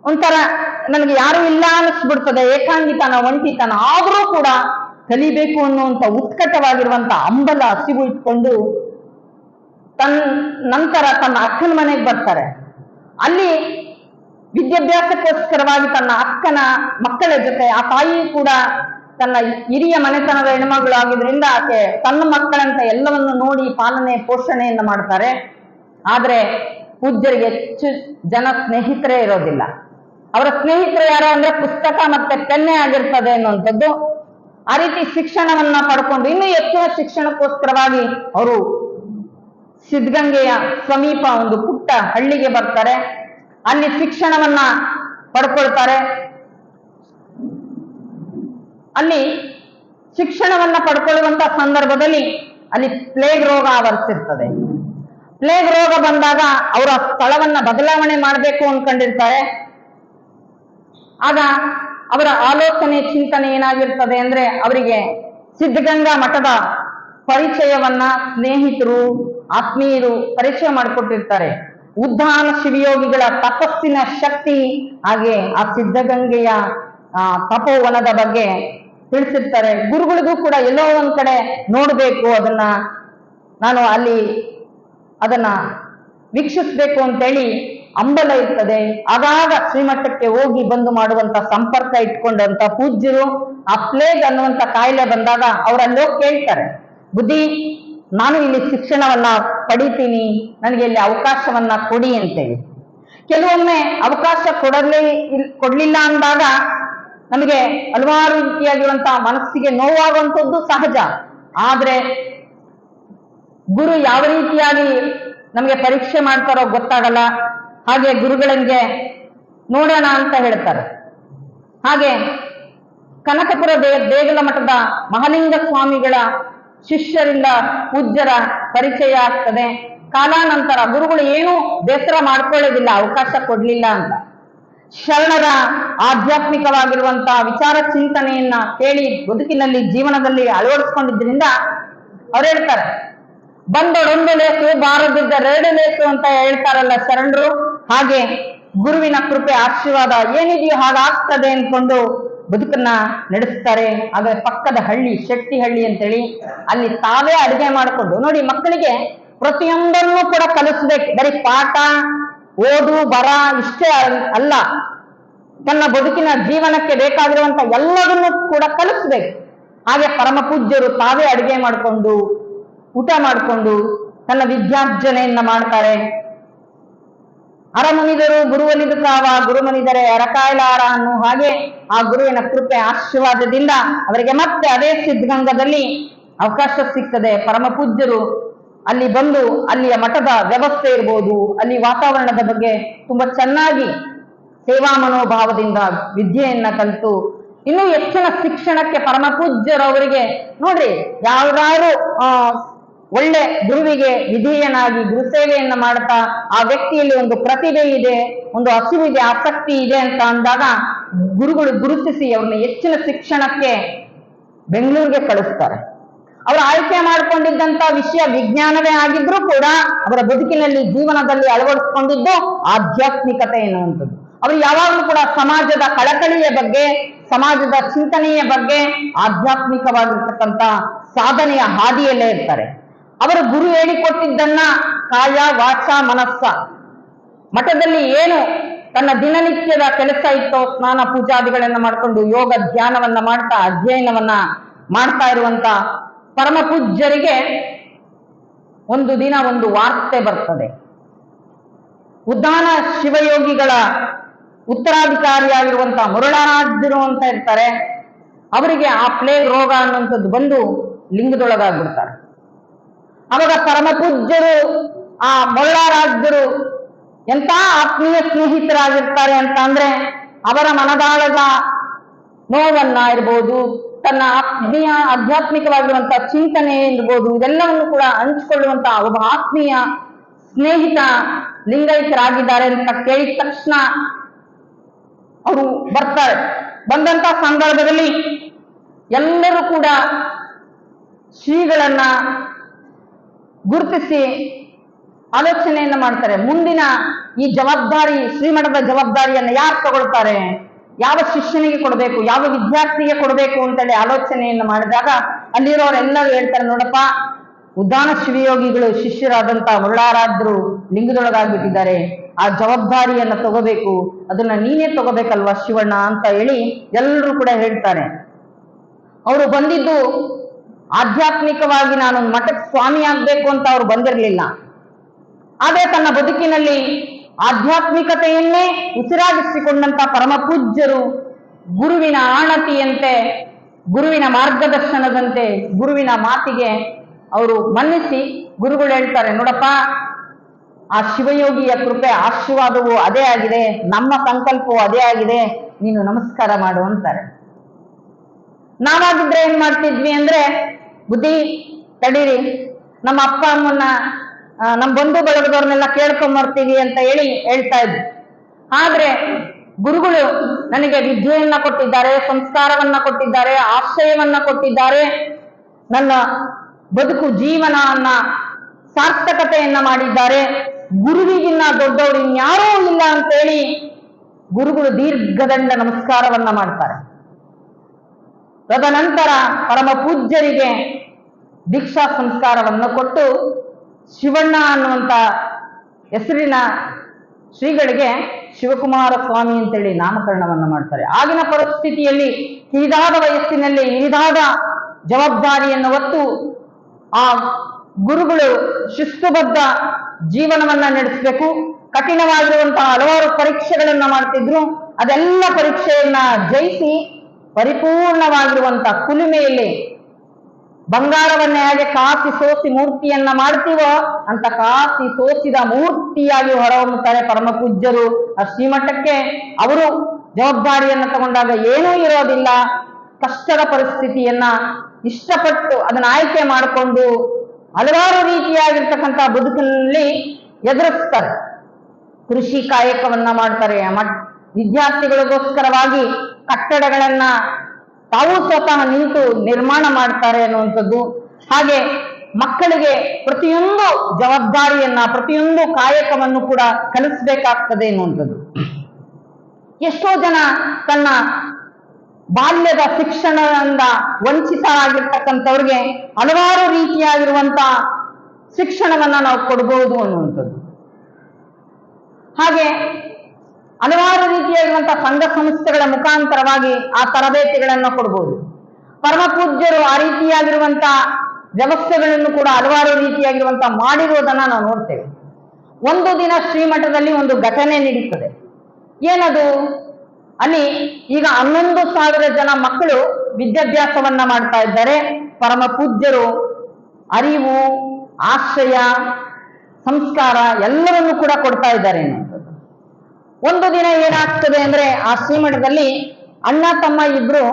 ಒಂಥರ ನನಗೆ ಯಾರು ಇಲ್ಲ ಅನ್ನಿಸ್ಬಿಡ್ತದೆ, ಏಕಾಂಗಿತನ, ಒಂಟಿತನ. ಆದ್ರೂ ಕೂಡ ಕಲಿಬೇಕು ಅನ್ನುವಂತ ಉತ್ಕಟವಾಗಿರುವಂತ ಹಂಬಲ, ಹಸಿವು ಇಟ್ಕೊಂಡು ನಂತರ ತನ್ನ ಅಕ್ಕನ ಮನೆಗೆ ಬರ್ತಾರೆ. ಅಲ್ಲಿ ವಿದ್ಯಾಭ್ಯಾಸಕ್ಕೋಸ್ಕರವಾಗಿ ತನ್ನ ಅಕ್ಕನ ಮಕ್ಕಳ ಜೊತೆ ಆ ತಾಯಿ ಕೂಡ ತನ್ನ ಹಿರಿಯ ಮನೆತನದ ಹೆಣ್ಮಗಳು ಆಗಿದ್ರಿಂದ ಆಕೆ ತನ್ನ ಮಕ್ಕಳಂತ ಎಲ್ಲವನ್ನು ನೋಡಿ ಪಾಲನೆ ಪೋಷಣೆಯನ್ನು ಮಾಡ್ತಾರೆ. ಆದ್ರೆ ಪೂಜ್ಯರಿಗೆ ಹೆಚ್ಚು ಜನ ಸ್ನೇಹಿತರೇ ಇರೋದಿಲ್ಲ. ಅವರ ಸ್ನೇಹಿತರು ಯಾರು ಅಂದ್ರೆ ಪುಸ್ತಕ ಮತ್ತೆ ಪೆನ್ನೆ ಆಗಿರ್ತದೆ ಅನ್ನುವಂಥದ್ದು. ಆ ರೀತಿ ಶಿಕ್ಷಣವನ್ನ ಪಡ್ಕೊಂಡು ಇನ್ನೂ ಹೆಚ್ಚಿನ ಶಿಕ್ಷಣಕ್ಕೋಸ್ಕರವಾಗಿ ಅವರು ಸಿದ್ಧಗಂಗೆಯ ಸಮೀಪ ಒಂದು ಪುಟ್ಟ ಹಳ್ಳಿಗೆ ಬರ್ತಾರೆ. ಅಲ್ಲಿ ಶಿಕ್ಷಣವನ್ನ ಪಡ್ಕೊಳ್ತಾರೆ. ಅಲ್ಲಿ ಶಿಕ್ಷಣವನ್ನ ಪಡ್ಕೊಳ್ಳುವಂತ ಸಂದರ್ಭದಲ್ಲಿ ಅಲ್ಲಿ ಪ್ಲೇಗ್ ರೋಗ ಆವರಿಸಿರ್ತದೆ. ಪ್ಲೇಗ್ ರೋಗ ಬಂದಾಗ ಅವರ ಸ್ಥಳವನ್ನ ಬದಲಾವಣೆ ಮಾಡಬೇಕು ಅನ್ಕೊಂಡಿರ್ತಾರೆ. ಆಗ ಅವರ ಆಲೋಚನೆ, ಚಿಂತನೆ ಏನಾಗಿರ್ತದೆ ಅಂದ್ರೆ, ಅವರಿಗೆ ಸಿದ್ಧಗಂಗಾ ಮಠದ ಪರಿಚಯವನ್ನ ಸ್ನೇಹಿತರು, ಆತ್ಮೀಯರು ಪರಿಚಯ ಮಾಡಿಕೊಟ್ಟಿರ್ತಾರೆ. ಉದ್ಧಾನ ಶಿವಯೋಗಿಗಳ ತಪಸ್ಸಿನ ಶಕ್ತಿ, ಹಾಗೆ ಆ ಸಿದ್ಧಗಂಗೆಯ ತಪೋವನದ ಬಗ್ಗೆ ತಿಳಿಸಿರ್ತಾರೆ. ಗುರುಗಳಿಗೂ ಕೂಡ ಎಲ್ಲೋ ಒಂದ್ ಕಡೆ ನೋಡ್ಬೇಕು, ನಾನು ಅಲ್ಲಿ ಅದನ್ನ ವೀಕ್ಷಿಸ್ಬೇಕು ಅಂತೇಳಿ ಅಂಬಲ ಇರ್ತದೆ. ಆಗಾಗ ಶ್ರೀಮಠಕ್ಕೆ ಹೋಗಿ ಬಂದು ಮಾಡುವಂತ ಸಂಪರ್ಕ ಇಟ್ಕೊಂಡಂತ ಪೂಜ್ಯರು ಆ ಪ್ಲೇಗ್ ಅನ್ನುವಂತ ಕಾಯಿಲೆ ಬಂದಾಗ ಅವರಲ್ಲೋ ಕೇಳ್ತಾರೆ, ಬುದ್ಧಿ ನಾನು ಇಲ್ಲಿ ಶಿಕ್ಷಣವನ್ನ ಪಡಿತೀನಿ, ನನಗೆ ಇಲ್ಲಿ ಅವಕಾಶವನ್ನ ಕೊಡಿ ಅಂತೇಳಿ. ಕೆಲವೊಮ್ಮೆ ಅವಕಾಶ ಕೊಡ್ಲಿಲ್ಲ ಅಂದಾಗ ನಮಗೆ ಹಲವಾರು ರೀತಿಯಾಗಿರುವಂತಹ ಮನಸ್ಸಿಗೆ ನೋವಾಗುವಂಥದ್ದು ಸಹಜ. ಆದ್ರೆ ಗುರು ಯಾವ ರೀತಿಯಾಗಿ ನಮಗೆ ಪರೀಕ್ಷೆ ಮಾಡ್ತಾರೋ ಗೊತ್ತಾಗಲ್ಲ. ಹಾಗೆ ಗುರುಗಳಿಗೆ ನೋಡೋಣ ಅಂತ ಹೇಳ್ತಾರೆ. ಹಾಗೆ ಕನಕಪುರ ದೇಗುಲ ಮಠದ ಮಹಾಲಿಂಗ ಸ್ವಾಮಿಗಳ ಶಿಷ್ಯರಿಂದ ಪೂಜ್ಯರ ಪರಿಚಯ ಆಗ್ತದೆ. ಕಾಲಾನಂತರ ಗುರುಗಳು ಏನು ಬೇಸರ ಮಾಡ್ಕೊಳ್ಳೋದಿಲ್ಲ ಅವಕಾಶ ಕೊಡ್ಲಿಲ್ಲ ಅಂತ. ಶರಣರ ಆಧ್ಯಾತ್ಮಿಕವಾಗಿರುವಂತಹ ವಿಚಾರ ಚಿಂತನೆಯನ್ನ ಕೇಳಿ ಬದುಕಿನಲ್ಲಿ ಜೀವನದಲ್ಲಿ ಅಳವಡಿಸ್ಕೊಂಡಿದ್ರಿಂದ ಅವ್ರು ಹೇಳ್ತಾರೆ, ಬಂದೊಡೊಂದು ಲೇಸು ಬಾರದಿದ್ದರೆರಡು ಲೇಸು ಅಂತ ಹೇಳ್ತಾರಲ್ಲ ಶರಣರು. ಹಾಗೆ ಗುರುವಿನ ಕೃಪೆ ಆಶೀರ್ವಾದ ಏನಿದೆಯೋ ಹಾಗಾಗ್ತದೆ ಅನ್ಕೊಂಡು ಬದುಕನ್ನ ನಡೆಸ್ತಾರೆ. ಆದ್ರೆ ಪಕ್ಕದ ಹಳ್ಳಿ ಶೆಟ್ಟಿಹಳ್ಳಿ ಅಂತೇಳಿ, ಅಲ್ಲಿ ತಾವೇ ಅಡುಗೆ ಮಾಡಿಕೊಂಡು ನೋಡಿ, ಮಕ್ಕಳಿಗೆ ಪ್ರತಿಯೊಂದನ್ನು ಕೂಡ ಕಲಿಸ್ಬೇಕು. ಬರೀ ಪಾಠ ಓದು ಬರ ಇಷ್ಟೇ ಅಲ್ಲ, ತನ್ನ ಬದುಕಿನ ಜೀವನಕ್ಕೆ ಬೇಕಾಗಿರುವಂತ ಎಲ್ಲದನ್ನು ಕೂಡ ಕಲಿಸ್ಬೇಕು. ಹಾಗೆ ಪರಮ ಪೂಜ್ಯರು ತಾವೇ ಅಡುಗೆ ಮಾಡಿಕೊಂಡು ಊಟ ಮಾಡಿಕೊಂಡು ತನ್ನ ವಿದ್ಯಾರ್ಜನೆಯನ್ನ ಮಾಡ್ತಾರೆ. ಅರಮುನಿದರು ಗುರುವನಿದು ಕಾವ, ಗುರುಮನಿದರೆ ಅರಕಾಯಲಾರ ಅನ್ನೋ ಹಾಗೆ ಆ ಗುರುವಿನ ಕೃಪೆ ಆಶೀರ್ವಾದದಿಂದ ಅವರಿಗೆ ಮತ್ತೆ ಅದೇ ಸಿದ್ಧಗಂಗದಲ್ಲಿ ಅವಕಾಶ ಸಿಗ್ತದೆ. ಪರಮ ಪೂಜ್ಯರು ಅಲ್ಲಿ ಬಂದು ಅಲ್ಲಿಯ ಮಠದ ವ್ಯವಸ್ಥೆ ಇರ್ಬೋದು, ಅಲ್ಲಿ ವಾತಾವರಣದ ಬಗ್ಗೆ ತುಂಬಾ ಚೆನ್ನಾಗಿ ಸೇವಾ ಮನೋಭಾವದಿಂದ ವಿದ್ಯೆಯನ್ನ ಕಲಿತು ಇನ್ನೂ ಹೆಚ್ಚಿನ ಶಿಕ್ಷಣಕ್ಕೆ ಪರಮ ಪೂಜ್ಯರವರಿಗೆ ನೋಡ್ರಿ, ಯಾವ್ದಾದ್ರು ಒಳ್ಳೆ ಗುರುವಿಗೆ ವಿಧೇಯನಾಗಿ ಗುರುಸೇವೆಯನ್ನ ಮಾಡ್ತಾ ಆ ವ್ಯಕ್ತಿಯಲ್ಲಿ ಒಂದು ಪ್ರತಿಭೆ ಇದೆ, ಒಂದು ಹಸಿವಿದೆ, ಆಸಕ್ತಿ ಇದೆ ಅಂತ ಅಂದಾಗ ಗುರುಗಳು ಗುರುತಿಸಿ ಅವ್ರನ್ನ ಹೆಚ್ಚಿನ ಶಿಕ್ಷಣಕ್ಕೆ ಬೆಂಗಳೂರಿಗೆ ಕಳಿಸ್ತಾರೆ. ಅವರು ಆಯ್ಕೆ ಮಾಡಿಕೊಂಡಿದ್ದಂತ ವಿಷಯ ವಿಜ್ಞಾನವೇ ಆಗಿದ್ರೂ ಕೂಡ ಅವರ ಬದುಕಿನಲ್ಲಿ ಜೀವನದಲ್ಲಿ ಅಳವಡಿಸಿಕೊಂಡಿದ್ದು ಆಧ್ಯಾತ್ಮಿಕತೆ ಎನ್ನುವಂಥದ್ದು. ಅವರು ಯಾವಾಗಲೂ ಕೂಡ ಸಮಾಜದ ಕಳಕಳಿಯ ಬಗ್ಗೆ, ಸಮಾಜದ ಚಿಂತನೆಯ ಬಗ್ಗೆ, ಆಧ್ಯಾತ್ಮಿಕವಾಗಿರ್ತಕ್ಕಂಥ ಸಾಧನೆಯ ಹಾದಿಯಲ್ಲೇ ಇರ್ತಾರೆ. ಅವರು ಗುರು ಹೇಳಿಕೊಟ್ಟಿದ್ದನ್ನ ಕಾಯ ವಾಚ ಮನಸ್ಸ, ಮಠದಲ್ಲಿ ಏನು ತನ್ನ ದಿನನಿತ್ಯದ ಕೆಲಸ ಇತ್ತೋ ಸ್ನಾನ ಪೂಜಾದಿಗಳನ್ನ ಮಾಡಿಕೊಂಡು ಯೋಗ ಧ್ಯಾನವನ್ನ ಮಾಡ್ತಾ ಅಧ್ಯಯನವನ್ನ ಮಾಡ್ತಾ ಇರುವಂತ ಪರಮ ಪೂಜ್ಯರಿಗೆ ಒಂದು ದಿನ ಒಂದು ವಾರ್ತೆ ಬರ್ತದೆ. ಉದ್ದಾನ ಶಿವಯೋಗಿಗಳ ಉತ್ತರಾಧಿಕಾರಿಯಾಗಿರುವಂತಹ ಮುರುಳರಾಜರು ಅಂತ ಇರ್ತಾರೆ, ಅವರಿಗೆ ಆ ಪ್ಲೇಗ್ ರೋಗ ಅನ್ನುವಂಥದ್ದು ಬಂದು ಲಿಂಗದೊಳಗಾಗ್ಬಿಡ್ತಾರೆ. ಅವಾಗ ಪರಮ ಪೂಜ್ಯರು ಆ ಮುರುಳರಾಜರು ಎಂತ ಆತ್ಮೀಯ ಸ್ನೇಹಿತರಾಗಿರ್ತಾರೆ ಅಂತ ಅಂದ್ರೆ, ಅವರ ಮನದಾಳದ ನೋವನ್ನ ಇರ್ಬೋದು, ತನ್ನ ಆಧ್ಯಾತ್ಮಿಕವಾಗಿರುವಂತಹ ಚಿಂತನೆ ಇರ್ಬೋದು, ಇದೆಲ್ಲವನ್ನು ಕೂಡ ಹಂಚಿಕೊಳ್ಳುವಂತಹ ಒಬ್ಬ ಆತ್ಮೀಯ ಸ್ನೇಹಿತ ಲಿಂಗೈಕ್ಯರಾಗಿದ್ದಾರೆ ಅಂತ ಕೇಳಿದ ತಕ್ಷಣ ಅವರು ಬರ್ತಾರೆ. ಬಂದಂತ ಸಂದರ್ಭದಲ್ಲಿ ಎಲ್ಲರೂ ಕೂಡ ಶ್ರೀಗಳನ್ನ ಗುರುತಿಸಿ ಆಲೋಚನೆಯನ್ನ ಮಾಡ್ತಾರೆ. ಮುಂದಿನ ಈ ಜವಾಬ್ದಾರಿ, ಶ್ರೀಮಠದ ಜವಾಬ್ದಾರಿಯನ್ನ ಯಾರು ತಗೊಳ್ತಾರೆ, ಯಾವ ಶಿಷ್ಯನಿಗೆ ಕೊಡಬೇಕು, ಯಾವ ವಿದ್ಯಾರ್ಥಿಗೆ ಕೊಡಬೇಕು ಅಂತೇಳಿ ಆಲೋಚನೆಯನ್ನು ಮಾಡಿದಾಗ ಅಲ್ಲಿರೋರೆಲ್ಲರೂ ಹೇಳ್ತಾರೆ, ನೋಡಪ್ಪ, ಉದ್ದಾನ ಶಿವಯೋಗಿಗಳು ಶಿಷ್ಯರಾದಂತ ಮುರುಳಾರಾಧ್ಯರು ಲಿಂಗದೊಳಗಾಗ್ಬಿಟ್ಟಿದ್ದಾರೆ, ಆ ಜವಾಬ್ದಾರಿಯನ್ನ ತಗೋಬೇಕು, ಅದನ್ನ ನೀನೇ ತಗೋಬೇಕಲ್ವಾ ಶಿವಣ್ಣ ಅಂತ ಹೇಳಿ ಎಲ್ಲರೂ ಕೂಡ ಹೇಳ್ತಾರೆ. ಅವರು ಬಂದಿದ್ದು ಆಧ್ಯಾತ್ಮಿಕವಾಗಿ ನಾನೊಂದು ಮಠಕ್ಕೆ ಸ್ವಾಮಿ ಆಗ್ಬೇಕು ಅಂತ ಅವ್ರು ಬಂದಿರಲಿಲ್ಲ. ಆದ್ರೆ ತನ್ನ ಬದುಕಿನಲ್ಲಿ ಆಧ್ಯಾತ್ಮಿಕತೆಯನ್ನೇ ಉಸಿರಾಗಿಸಿಕೊಂಡಂತ ಪರಮ ಪೂಜ್ಯರು ಗುರುವಿನ ಆಣತಿಯಂತೆ, ಗುರುವಿನ ಮಾರ್ಗದರ್ಶನದಂತೆ, ಗುರುವಿನ ಮಾತಿಗೆ ಅವರು ಮನ್ನಿಸಿ ಗುರುಗಳು ಹೇಳ್ತಾರೆ, ನೋಡಪ್ಪ, ಆ ಶಿವಯೋಗಿಯ ಕೃಪೆ ಆಶೀರ್ವಾದವು ಅದೇ ಆಗಿದೆ, ನಮ್ಮ ಸಂಕಲ್ಪವು ಅದೇ ಆಗಿದೆ, ನೀನು ನಮಸ್ಕಾರ ಮಾಡು ಅಂತಾರೆ. ನಾವಾಗಿದ್ರೆ ಏನ್ ಮಾಡ್ತಿದ್ವಿ ಅಂದ್ರೆ, ಬುದ್ಧಿ ತಡೀರಿ, ನಮ್ಮ ಅಪ್ಪ ಅಮ್ಮನ್ನ ನಮ್ಮ ಬಂಧು ಬಳಗದವ್ರನ್ನೆಲ್ಲ ಕೇಳ್ಕೊಂಬರ್ತೀವಿ ಅಂತ ಹೇಳ್ತಾ ಇದ್ವಿ. ಆದ್ರೆ ಗುರುಗಳು ನನಗೆ ವಿದ್ಯೆಯನ್ನ ಕೊಟ್ಟಿದ್ದಾರೆ, ಸಂಸ್ಕಾರವನ್ನ ಕೊಟ್ಟಿದ್ದಾರೆ, ಆಶ್ರಯವನ್ನ ಕೊಟ್ಟಿದ್ದಾರೆ, ನನ್ನ ಬದುಕು ಜೀವನವನ್ನ ಸಾರ್ಥಕತೆಯನ್ನ ಮಾಡಿದ್ದಾರೆ. ಗುರುವಿಗಿನ್ನ ದೊಡ್ಡವರು ಇನ್ಯಾರೂ ಇಲ್ಲ ಅಂತೇಳಿ ಗುರುಗಳು ದೀರ್ಘದಂಡ ನಮಸ್ಕಾರವನ್ನ ಮಾಡ್ತಾರೆ. ತದನಂತರ ಪರಮ ಪೂಜ್ಯರಿಗೆ ದೀಕ್ಷಾ ಸಂಸ್ಕಾರವನ್ನು ಕೊಟ್ಟು ಶಿವಣ್ಣ ಅನ್ನುವಂತ ಹೆಸರಿನ ಶ್ರೀಗಳಿಗೆ ಶಿವಕುಮಾರ ಸ್ವಾಮಿ ಅಂತೇಳಿ ನಾಮಕರಣವನ್ನ ಮಾಡ್ತಾರೆ. ಆಗಿನ ಪರಿಸ್ಥಿತಿಯಲ್ಲಿ ಕಿರಿದಾದ ವಯಸ್ಸಿನಲ್ಲಿ ಹಿರಿದಾದ ಜವಾಬ್ದಾರಿಯನ್ನು ಹೊತ್ತು ಆ ಗುರುಗಳು ಶಿಸ್ತುಬದ್ಧ ಜೀವನವನ್ನ ನಡೆಸಬೇಕು. ಕಠಿಣವಾಗಿರುವಂತಹ ಹಲವಾರು ಪರೀಕ್ಷೆಗಳನ್ನ ಮಾಡ್ತಿದ್ರು. ಅದೆಲ್ಲ ಪರೀಕ್ಷೆಯನ್ನ ಜಯಿಸಿ ಪರಿಪೂರ್ಣವಾಗಿರುವಂತಹ ಕುಲುಮೆಯಲ್ಲಿ ಬಂಗಾರವನ್ನೇ ಹಾಗೆ ಕಾಸಿ ಸೋಸಿ ಮೂರ್ತಿಯನ್ನ ಮಾಡ್ತೀವೋ ಅಂತ ಕಾಸಿ ಸೋಸಿದ ಮೂರ್ತಿಯಾಗಿ ಹೊರಹೊಮ್ಮುತ್ತಾರೆ ಪರಮ ಪೂಜ್ಯರು. ಆ ಶ್ರೀಮಠಕ್ಕೆ ಅವರು ಜವಾಬ್ದಾರಿಯನ್ನ ತಗೊಂಡಾಗ ಏನೂ ಇರೋದಿಲ್ಲ. ಕಷ್ಟದ ಪರಿಸ್ಥಿತಿಯನ್ನ ಇಷ್ಟಪಟ್ಟು ಅದನ್ನ ಆಯ್ಕೆ ಮಾಡಿಕೊಂಡು ಹಲವಾರು ರೀತಿಯಾಗಿರ್ತಕ್ಕಂಥ ಬದುಕಿನಲ್ಲಿ ಎದುರಿಸ್ತಾರೆ. ಕೃಷಿ ಕಾಯಕವನ್ನ ಮಾಡ್ತಾರೆ. ವಿದ್ಯಾರ್ಥಿಗಳಿಗೋಸ್ಕರವಾಗಿ ಕಟ್ಟಡಗಳನ್ನ ತಾವು ಸ್ವತಃ ನಿಂತು ನಿರ್ಮಾಣ ಮಾಡ್ತಾರೆ ಅನ್ನುವಂಥದ್ದು. ಹಾಗೆ ಮಕ್ಕಳಿಗೆ ಪ್ರತಿಯೊಂದು ಜವಾಬ್ದಾರಿಯನ್ನ ಪ್ರತಿಯೊಂದು ಕಾಯಕವನ್ನು ಕೂಡ ಕಲಿಸಬೇಕಾಗ್ತದೆ ಎನ್ನುವಂಥದ್ದು. ಎಷ್ಟೋ ಜನ ತನ್ನ ಬಾಲ್ಯದ ಶಿಕ್ಷಣದಿಂದ ವಂಚಿತರಾಗಿರ್ತಕ್ಕಂಥವ್ರಿಗೆ ಹಲವಾರು ರೀತಿಯಾಗಿರುವಂತ ಶಿಕ್ಷಣವನ್ನ ನಾವು ಕೊಡಬಹುದು ಅನ್ನುವಂಥದ್ದು. ಹಾಗೆ ಹಲವಾರು ರೀತಿಯಾಗಿರುವಂತಹ ಸಂಘ ಸಂಸ್ಥೆಗಳ ಮುಖಾಂತರವಾಗಿ ಆ ತರಬೇತಿಗಳನ್ನು ಕೊಡಬಹುದು. ಪರಮ ಪೂಜ್ಯರು ಆ ರೀತಿಯಾಗಿರುವಂತಹ ವ್ಯವಸ್ಥೆಗಳನ್ನು ಕೂಡ ಹಲವಾರು ರೀತಿಯಾಗಿರುವಂತಹ ಮಾಡಿರುವುದನ್ನ ನಾವು ನೋಡ್ತೇವೆ. ಒಂದು ದಿನ ಶ್ರೀಮಠದಲ್ಲಿ ಒಂದು ಘಟನೆ ನಡೀತದೆ. ಏನದು? ಅಲ್ಲಿ ಈಗ 11,000 ಜನ ಮಕ್ಕಳು ವಿದ್ಯಾಭ್ಯಾಸವನ್ನ ಮಾಡ್ತಾ ಇದ್ದಾರೆ. ಪರಮ ಪೂಜ್ಯರು ಅರಿವು, ಆಶ್ರಯ, ಸಂಸ್ಕಾರ ಎಲ್ಲವನ್ನೂ ಕೂಡ ಕೊಡ್ತಾ ಇದ್ದಾರೆ ಅನ್ನುವಂಥದ್ದು. ಒಂದು ದಿನ ಏನಾಗ್ತದೆ ಅಂದ್ರೆ ಆ ಶ್ರೀಮಠದಲ್ಲಿ ಅಣ್ಣ ತಮ್ಮ ಇಬ್ರು